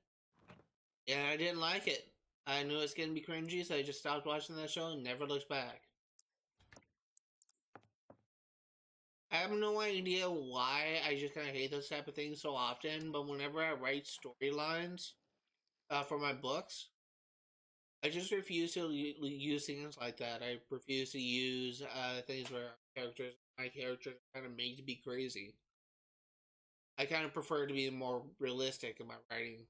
And I didn't like it. I knew it was going to be cringy, so I just stopped watching that show and never looked back. I have no idea why I just kind of hate those type of things so often, but whenever I write storylines for my books, I just refuse to use things like that. I refuse to use things where my characters are kind of made to be crazy. I kind of prefer to be more realistic in my writing.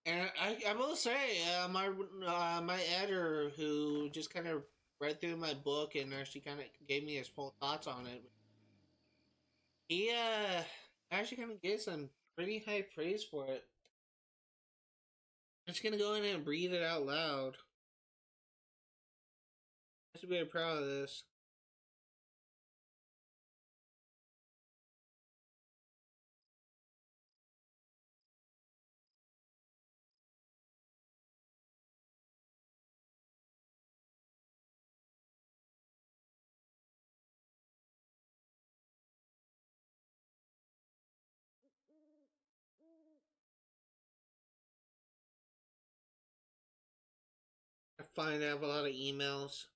And I will say, my editor, who just kind of read through my book and actually kind of gave me his full thoughts on it, he actually kind of gave some pretty high praise for it. I'm just gonna go in and read it out loud. I should be very proud of this. find I have a lot of emails.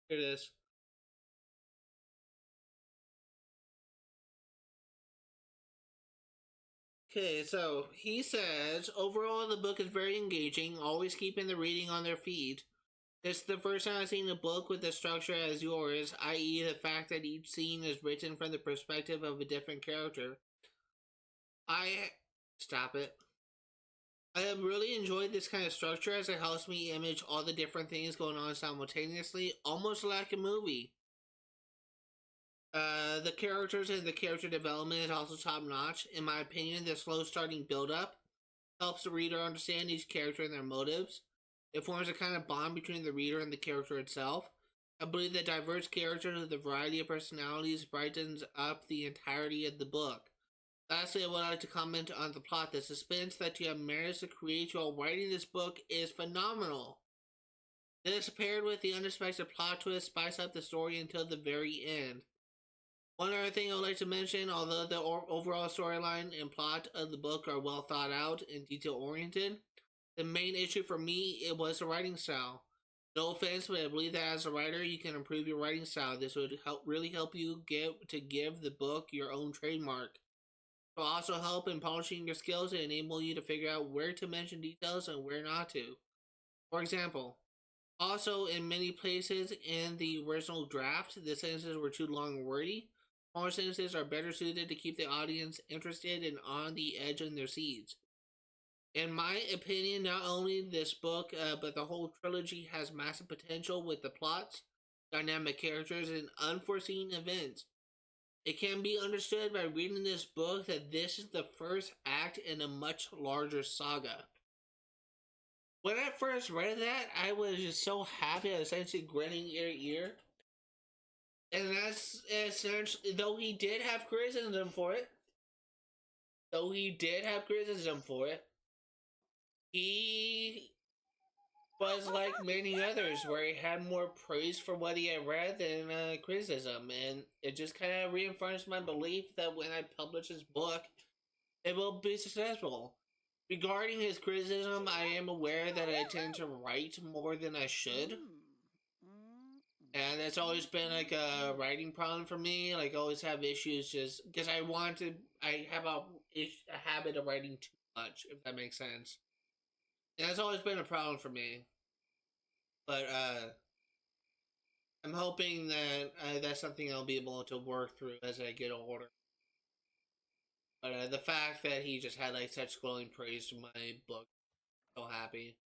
Here it is. Okay, so he says, overall the book is very engaging, always keeping the reading on their feet. This is the first time I've seen a book with a structure as yours, i.e. the fact that each scene is written from the perspective of a different character. Stop it. I have really enjoyed this kind of structure as it helps me image all the different things going on simultaneously, almost like a movie. The characters and the character development is also top notch. In my opinion, the slow starting build up helps the reader understand each character and their motives. It forms a kind of bond between the reader and the character itself. I believe that diverse characters with a variety of personalities brightens up the entirety of the book. Lastly, I would like to comment on the plot. The suspense that you have managed to create while writing this book is phenomenal. This, paired with the unexpected plot twist, spice up the story until the very end. One other thing I would like to mention, although the overall storyline and plot of the book are well thought out and detail oriented, the main issue for me it was the writing style. No offense, but I believe that as a writer you can improve your writing style. This would really help you give the book your own trademark. It will also help in polishing your skills and enable you to figure out where to mention details and where not to. For example, also in many places in the original draft, the sentences were too long and wordy. Smaller sentences are better suited to keep the audience interested and on the edge in their seats. In my opinion, not only this book, but the whole trilogy has massive potential with the plots, dynamic characters, and unforeseen events. It can be understood by reading this book that this is the first act in a much larger saga. When I first read that, I was just so happy, I was essentially grinning ear to ear. And that's essentially, though he did have criticism for it, he was like many others, where he had more praise for what he had read than criticism. And it just kind of reinforced my belief that when I publish this book, it will be successful. Regarding his criticism, I am aware that I tend to write more than I should. And that's always been like a writing problem for me. Like, I always have issues just because I have a habit of writing too much, if that makes sense. And that's always been a problem for me. But I'm hoping that that's something I'll be able to work through as I get older. But the fact that he just had like such glowing praise for my book, so happy.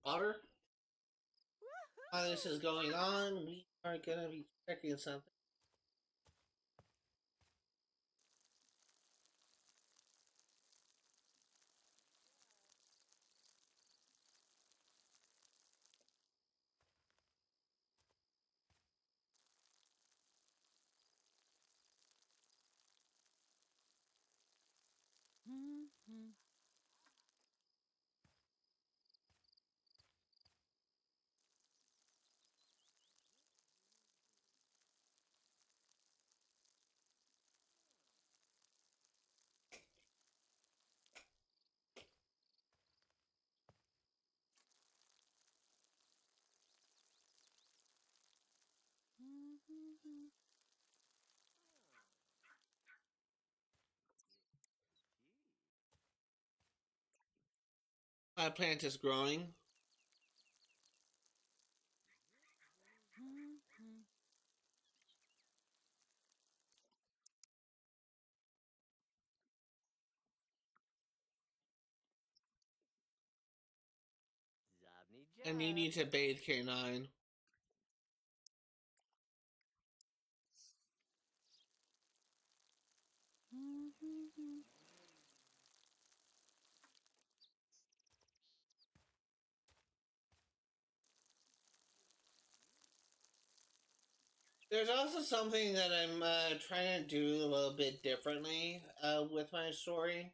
Water? While this is going on, we are gonna be checking something. My plant is growing. Zabni I'm Jab. needing to bathe K9. There's also something that I'm trying to do a little bit differently with my story.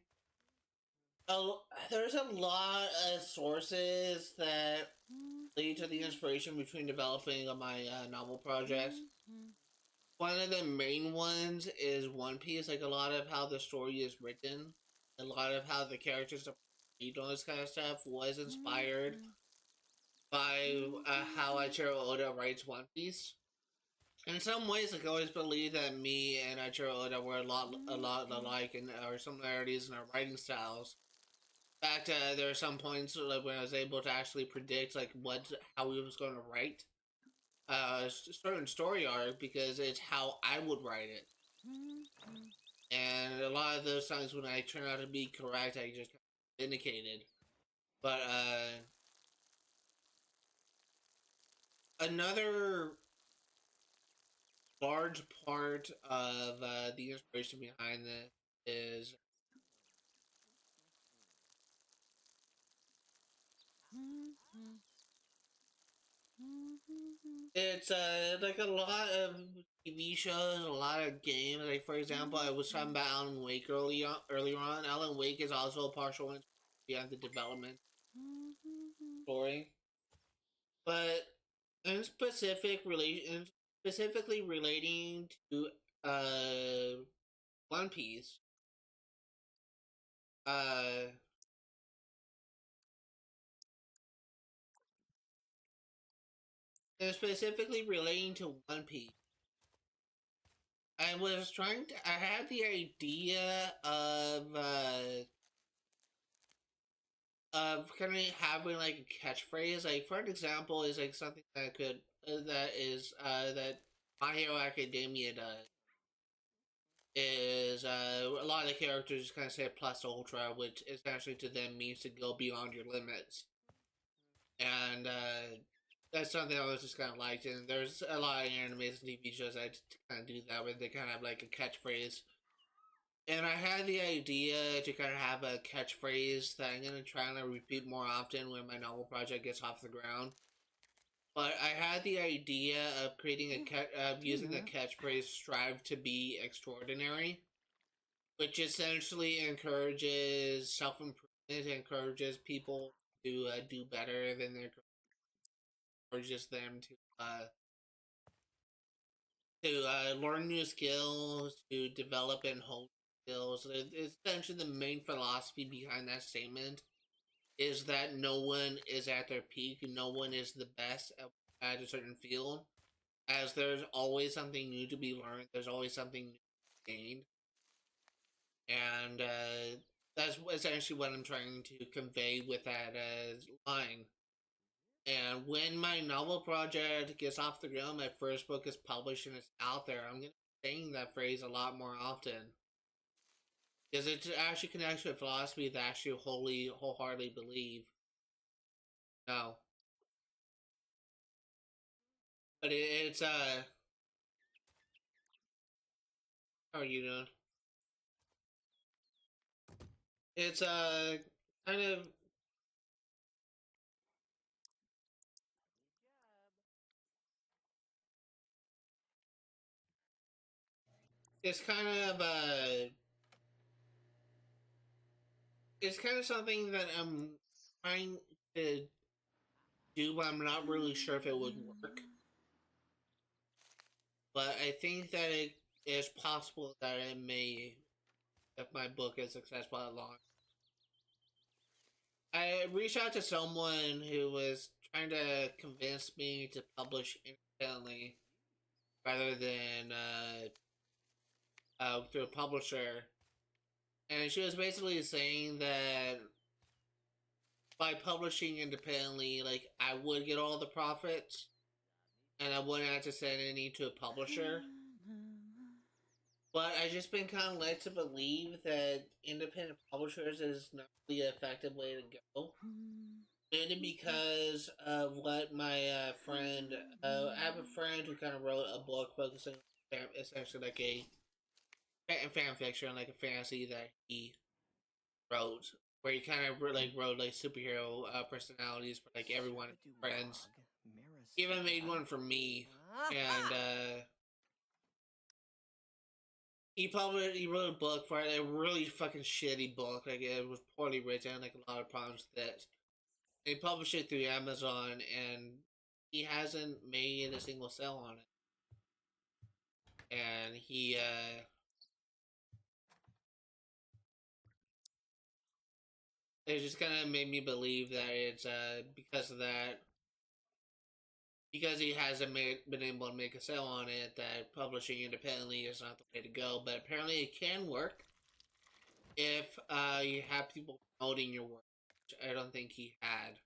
There's a lot of sources that lead to the inspiration between developing my novel projects. One of the main ones is One Piece. Like a lot of how the story is written, a lot of how the characters are played, all this kind of stuff was inspired by how Ichiro Oda writes One Piece. In some ways, like, I always believe that me and Ichiro Oda were a lot alike in our similarities in our writing styles. In fact, there are some points like, when I was able to actually predict like how he was going to write a certain story arc because it's how I would write it. And a lot of those times when I turn out to be correct, I just vindicated. But another large part of the inspiration behind this is it's like a lot of TV shows, a lot of games. Like for example, I was talking about Alan Wake earlier on. Alan Wake is also a partial behind the development story, but in specifically relating to One Piece, uh and specifically relating to One Piece. I had the idea of kind of having like a catchphrase. Like for an example, is like something that could that My Hero Academia does. Is a lot of the characters kind of say plus ultra, which essentially to them means to go beyond your limits, and that's something I was just kind of liked. And there's a lot of animes and TV shows that kind of do that, where they kind of have like a catchphrase. And I had the idea to kind of have a catchphrase that I'm gonna try and repeat more often when my novel project gets off the ground. But I had the idea of creating of using the catchphrase "strive to be extraordinary," which essentially encourages self improvement, encourages people to do better than their, encourages them to learn new skills, to develop and hold skills. It's essentially the main philosophy behind that statement is that no one is at their peak, no one is the best at a certain field, as there's always something new to be learned, there's always something new to be gained. And that's essentially what I'm trying to convey with that line. And when my novel project gets off the ground, my first book is published and it's out there, I'm going to be saying that phrase a lot more often. Because it actually connects with philosophy that I actually wholeheartedly believe. No. But it's, how are you doing? It's, kind of, it's kind of, it's kind of something that I'm trying to do, but I'm not really sure if it would work. But I think that it is possible that it may, if my book is successful at launch. I reached out to someone who was trying to convince me to publish independently rather than through a publisher, and she was basically saying that by publishing independently, like I would get all the profits, and I wouldn't have to send any to a publisher. But I just been kind of led to believe that independent publishers is not the effective way to go. Mainly because of what my friend, I have a friend who kind of wrote a book focusing on essentially like a fan fiction, like a fantasy that he wrote, where he kind of like wrote like superhero personalities for like everyone, friends. He even made one for me, and he wrote a book for it, a really fucking shitty book. Like it was poorly written, like a lot of problems with it. They published it through Amazon, and he hasn't made a single sale on it. And it just kind of made me believe that it's because of that, because he hasn't been able to make a sale on it, that publishing independently is not the way to go. But apparently, it can work if you have people promoting your work, which I don't think he had.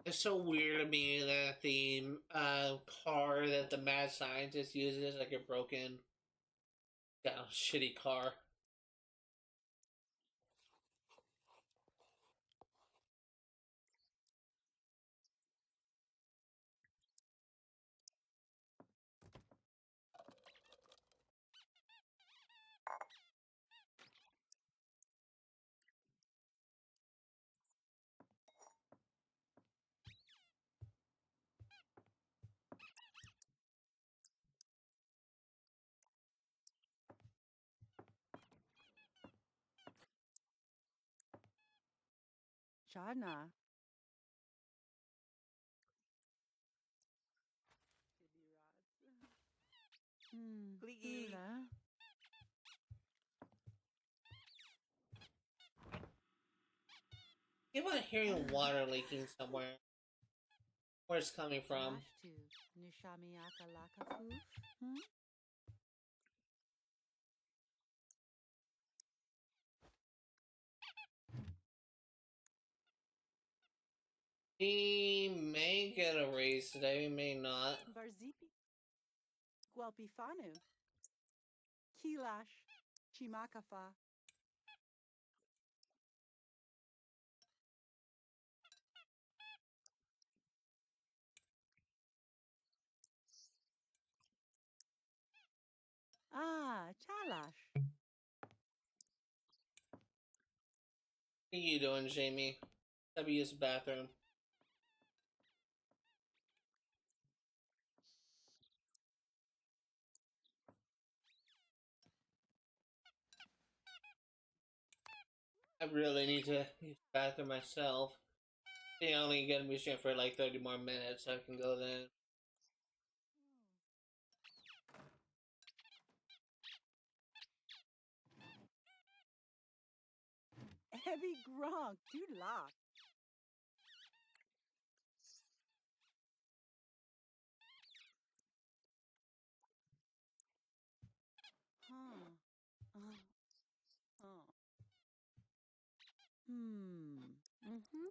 It's so weird to me that the car that the mad scientist uses, like a broken down shitty car. Chana. Clicky. Hula. I keep on hearing water leaking somewhere. Where it's coming from? Ashtu. Nishamiaka laka foof. Hmm? We may get a raise today, we may not. Barzipi. Guelpifanu. Kilash. Chimakafa. Ah, Chalash. What are you doing, Jamie? Have you used the bathroom? I really need to use the bathroom myself. They only gonna be streaming for like 30 more minutes, so I can go then. Heavy gronk. Do lock. Huh. Oh. Mm-hmm.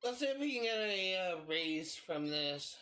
Let's see if we can get a raise from this.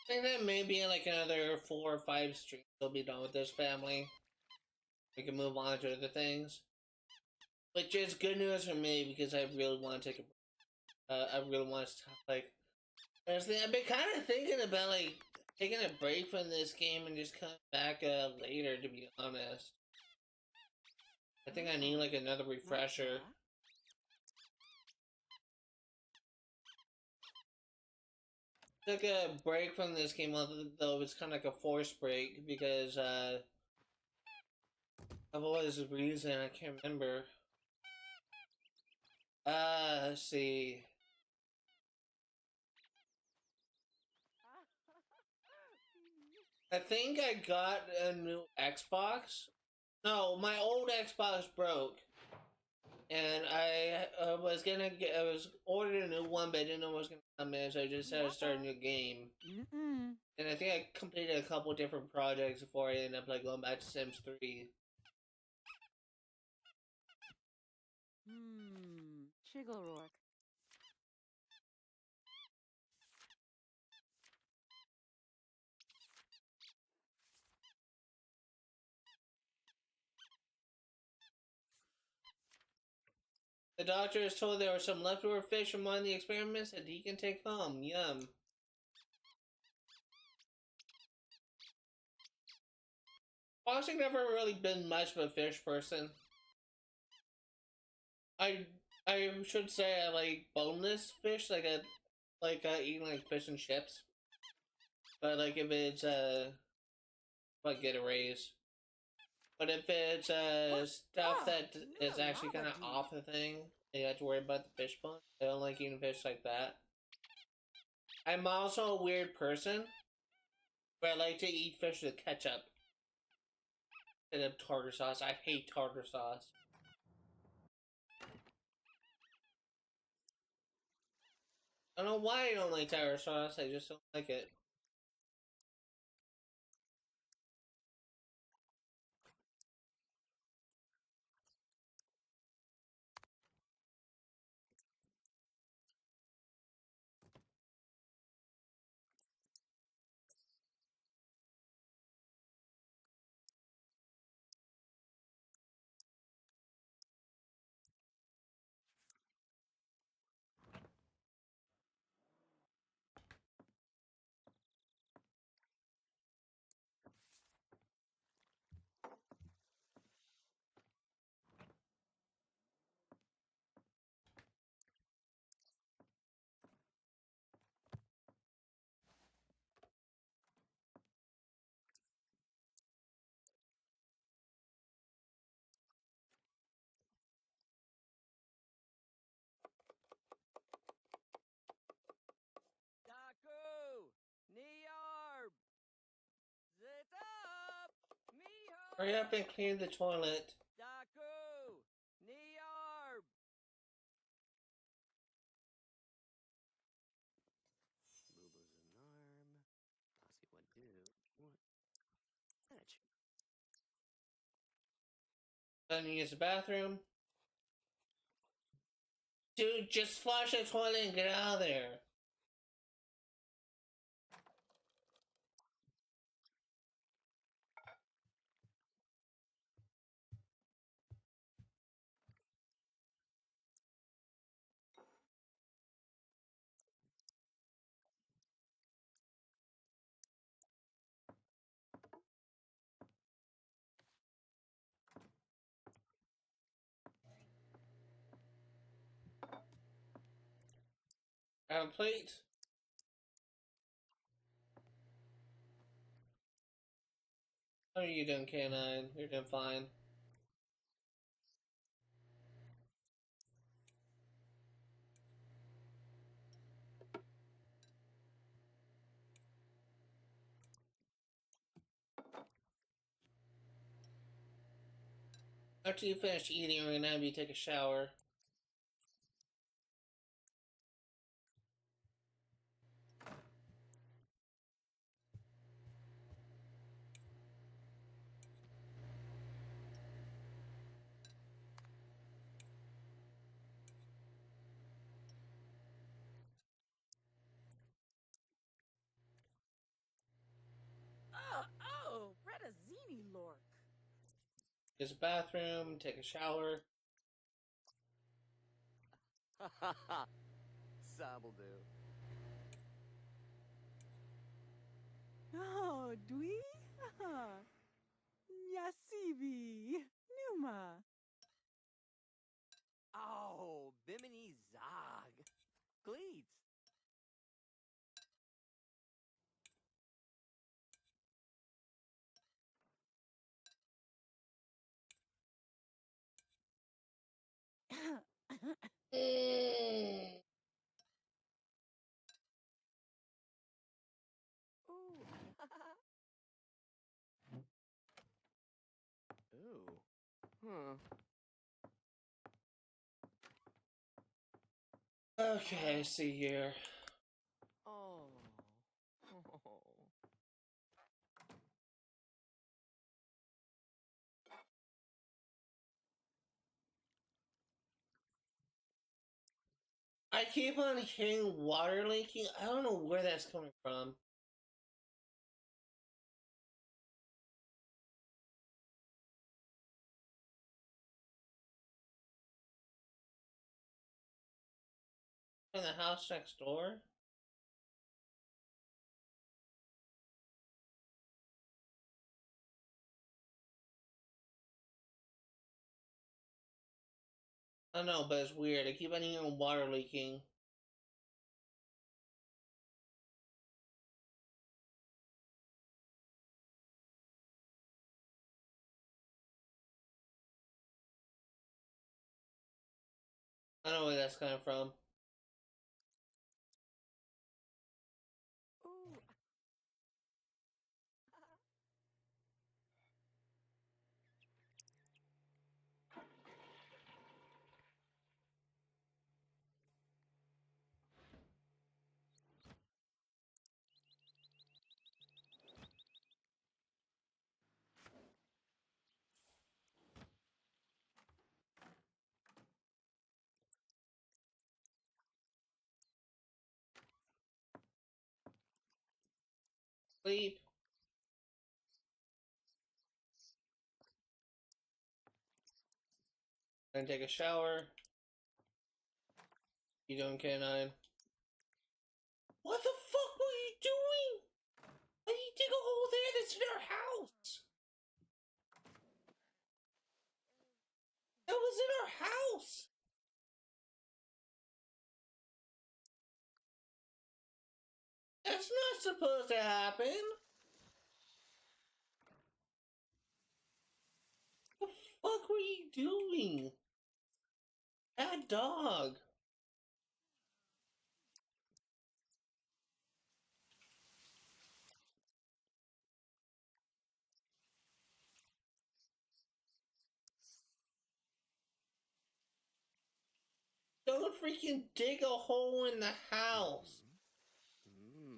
I think that maybe in like another 4 or 5 streams we'll be done with this family. We can move on to other things. Which is good news for me because I really want to take a I really want to stop, like, honestly, I've been kind of thinking about, like, taking a break from this game and just coming back later, to be honest. I think I need, like, another refresher. Took a break from this game, although it's kind of like a forced break, because, of what was the reason, I can't remember. Let's see. I think I got a new Xbox. No, my old Xbox broke. And I was ordering a new one, but I didn't know what was gonna come in, so I just had to start a new game. And I think I completed a couple different projects before I ended up like going back to Sims 3. Chigglorock. The doctor is told there were some leftover fish from one of the experiments that he can take home. Yum. Honestly, never really been much of a fish person. I should say I like boneless fish, like eating like fish and chips. But like if it's like get a raise. But if it's stuff that is actually kind of off the thing, you have to worry about the fish bone. I don't like eating fish like that. I'm also a weird person, but I like to eat fish with ketchup instead of tartar sauce. I hate tartar sauce. I don't know why I don't like tartar sauce. I just don't like it. Daku! Niarb! Zit up! Mihar! Hurry up and clean the toilet. Daku! Niarb! Boo-boo's an arm. I'll see what do. What? Fetch. Gonna use the bathroom. Dude, just flush the toilet and get out of there. Have a plate. How are you doing, Canine? You're doing fine. After you finish eating, we're gonna have you take a shower. use the bathroom, take a shower. Ha ha ha. That'll do. Oh, Dwee? Yasibi. Numa. Oh, Bimini Zog. Gleeds. Mm. Ooh. Ooh. Huh. Okay, see here. Oh. Oh. I keep on hearing water leaking. I don't know where that's coming from. In the house next door? I don't know, but it's weird. I keep on hearing water leaking. I don't know where that's coming from. Ooh. Sleep. And take a shower. You doing, K9? What the fuck were you doing? Why did you dig a hole there that's in our house? That was in our house! That's not supposed to happen! What the fuck were you doing? Bad dog. Don't freaking dig a hole in the house. Mm.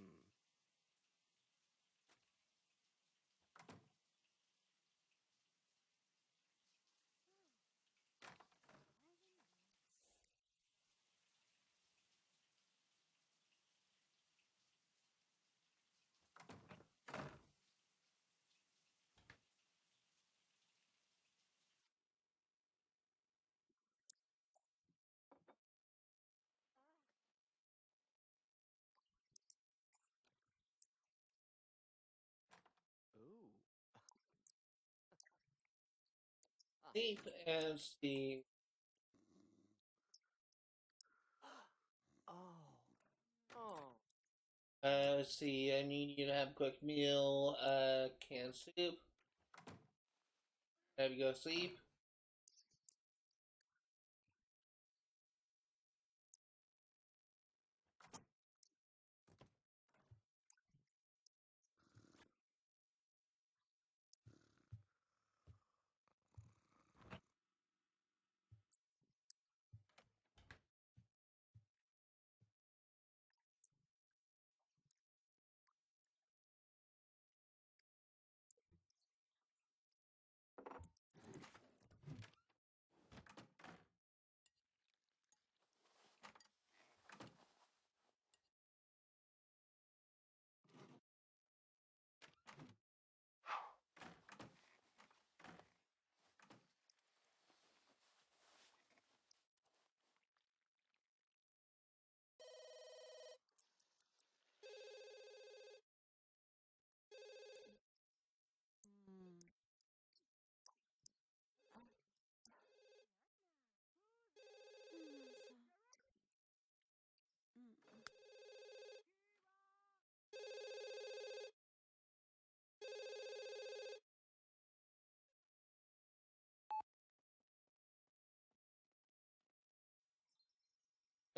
Ooh. Sleep and see. Oh. Oh. Let's see. I need you to have a quick meal. Canned soup. Have you go sleep.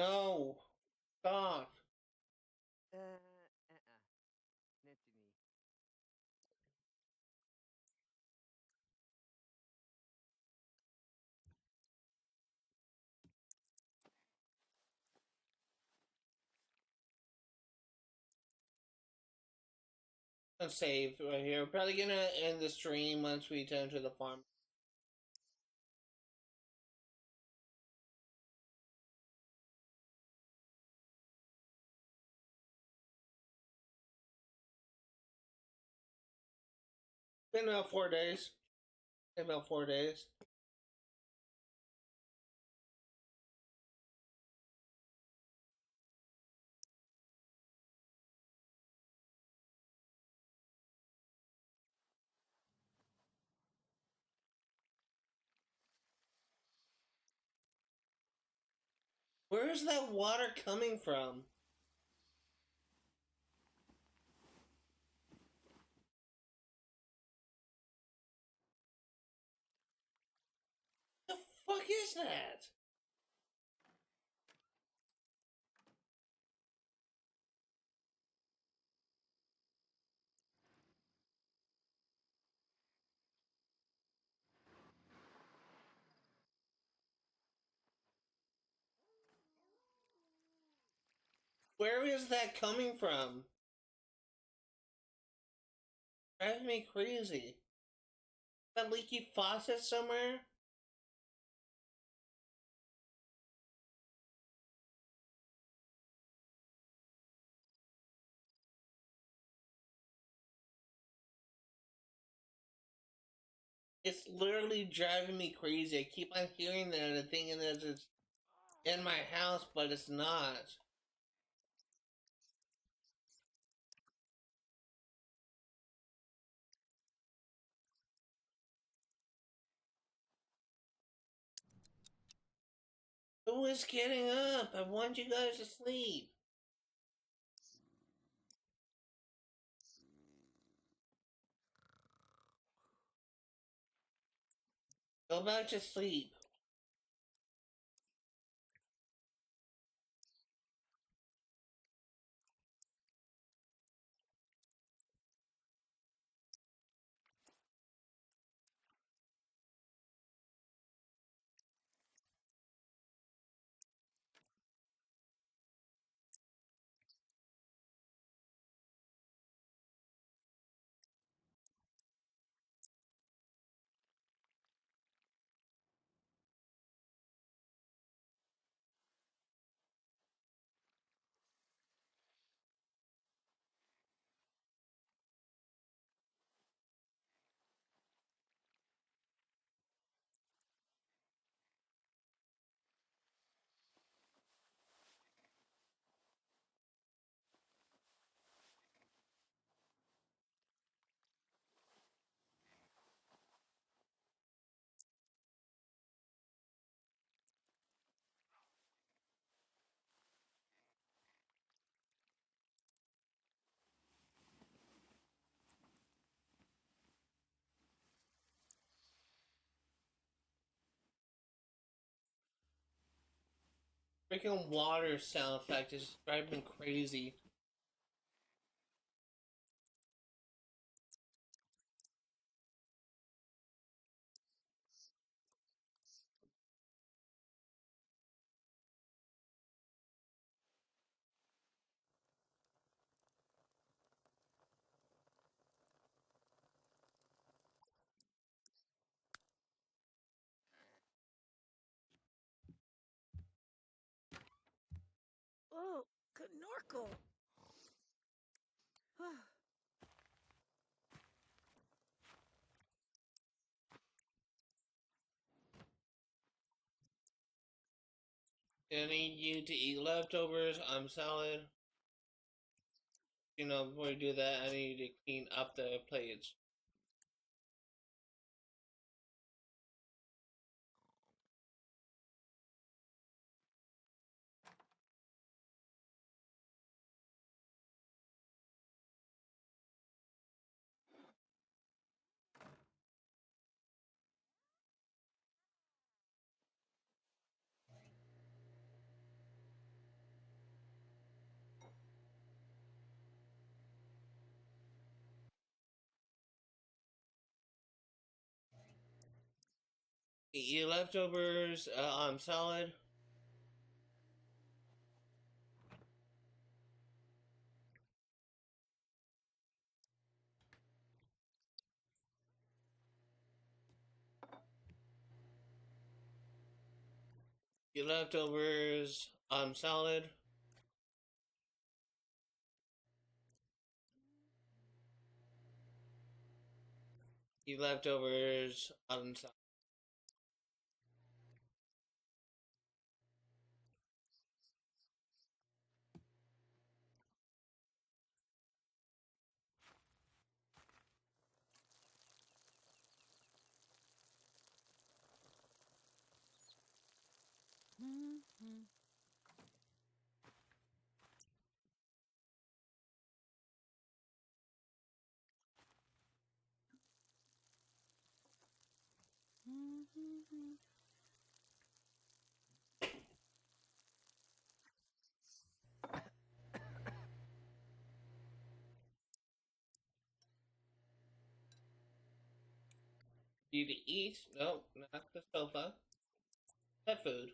No. Stop. Nentini. Let's save right here. We're probably gonna end the stream once we turn to the farm. Been about 4 days. Been about 4 days. Where is that water coming from? The fuck is that? Where is that coming from? Driving me crazy. That leaky faucet somewhere? It's literally driving me crazy. I keep on hearing that and thinking that it's in my house, but it's not. Who is getting up? I want you guys to sleep. Go back to sleep. Freaking water sound effect is driving me crazy. Oh, Knorkle. I need you to eat leftovers. I'm salad. You know, before you do that, I need you to clean up the plates. Your leftovers, I'm solid. Your leftovers, I'm solid. Your leftovers, I'm solid. Mm-hmm. Mm-hmm. You to eat? Nope, not the sofa. Pet food.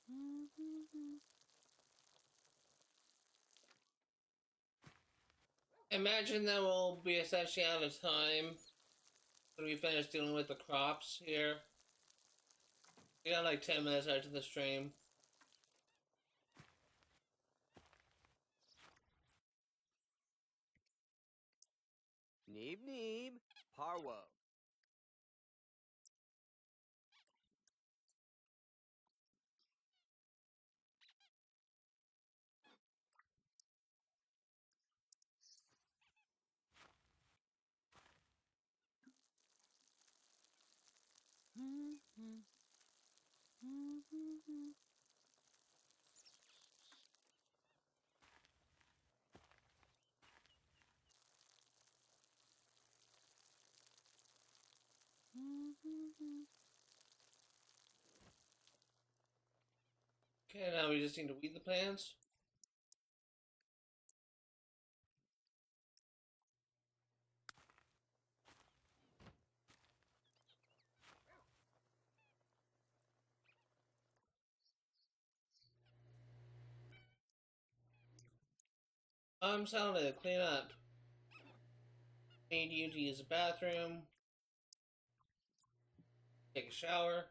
Mm-hmm. Imagine that we'll be essentially out of time when we finish dealing with the crops here. We got like 10 minutes after the stream. Neeb Neeb, Parwo. Mm-hmm. Mm-hmm. Mm-hmm. Okay, now we just need to weed the plants. I'm telling you, clean up. Need you to use the bathroom, take a shower.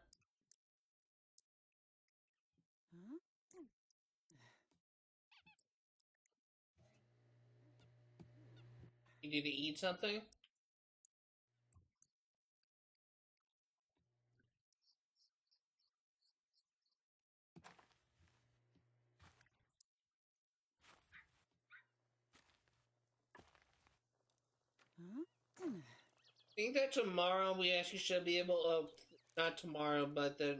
Huh? You need to eat something. Huh? I think that tomorrow we actually should be able not tomorrow, but the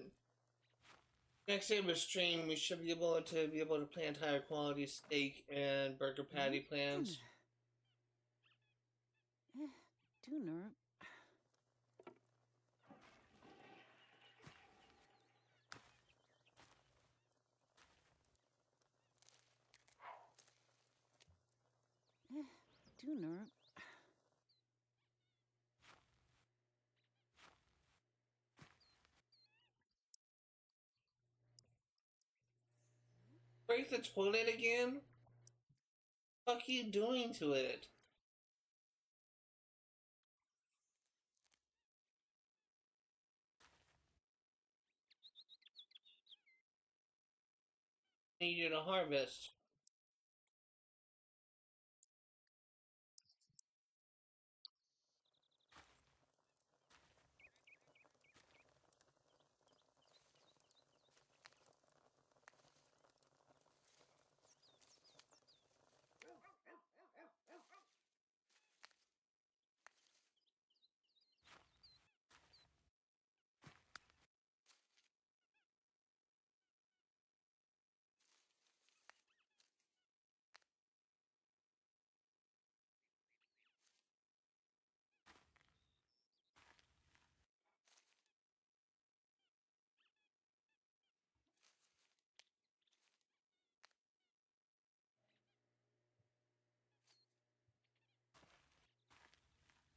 next day of the stream we should be able to plant higher quality steak and burger patty plans. Tuner. Tuner. Break the toilet again? What the fuck are you doing to it? I need you to harvest.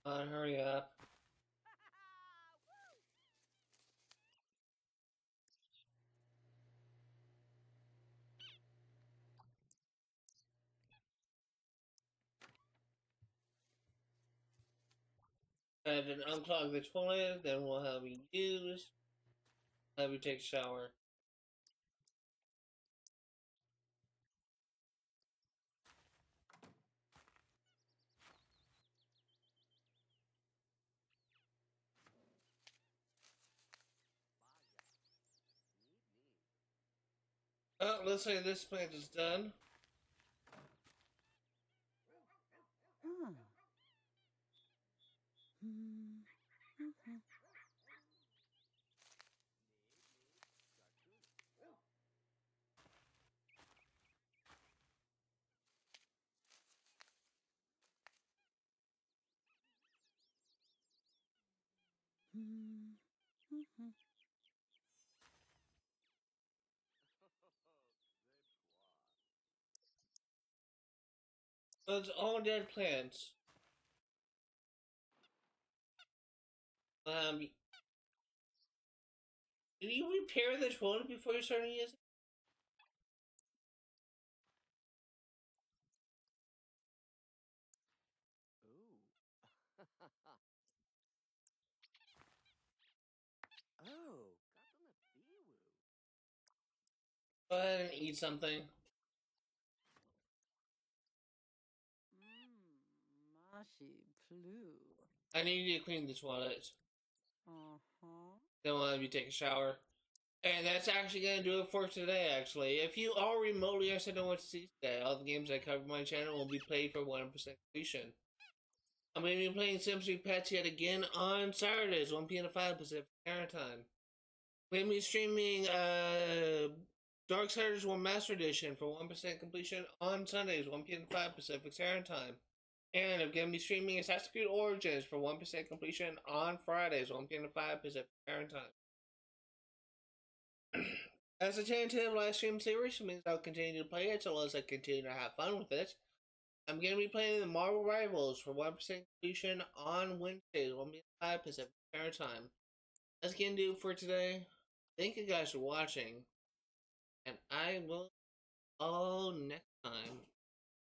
Hurry up. And then unclog the toilet, then we'll have you use. Have you take a shower. Oh, looks like this plant is done. Huh. Hmm. Mhm. Hmm. Mhm. So it's all dead plants. Did you repair the toilet before you started using it? Ooh. Oh, got them a bee-woo. Go ahead and eat something. Mashi Plu. I need you to clean the toilet. Uh-huh. Then we'll have you take a shower. And that's actually going to do it for today, actually. If you are remotely interested in what to see today, all the games I cover on my channel will be played for 100% completion. I'm going to be playing Sims 3 Pets yet again on Saturdays, 1 p.m. to 5 Pacific Standard Time. We're going to be streaming Darksiders 1 Master Edition for 1% completion on Sundays, 1 p.m. to 5 Pacific Standard Time. And I'm going to be streaming Assassin's Creed Origins for 1% completion on Fridays, 1 p.m. to 5 Pacific Standard Time. As a tentative live stream series, means I'll continue to play it so as I continue to have fun with it. I'm going to be playing the Marvel Rivals for 1% completion on Wednesdays, 1 p.m. 5 Pacific Standard Time. That's going to do it for today. Thank you guys for watching, and I will see you all next time.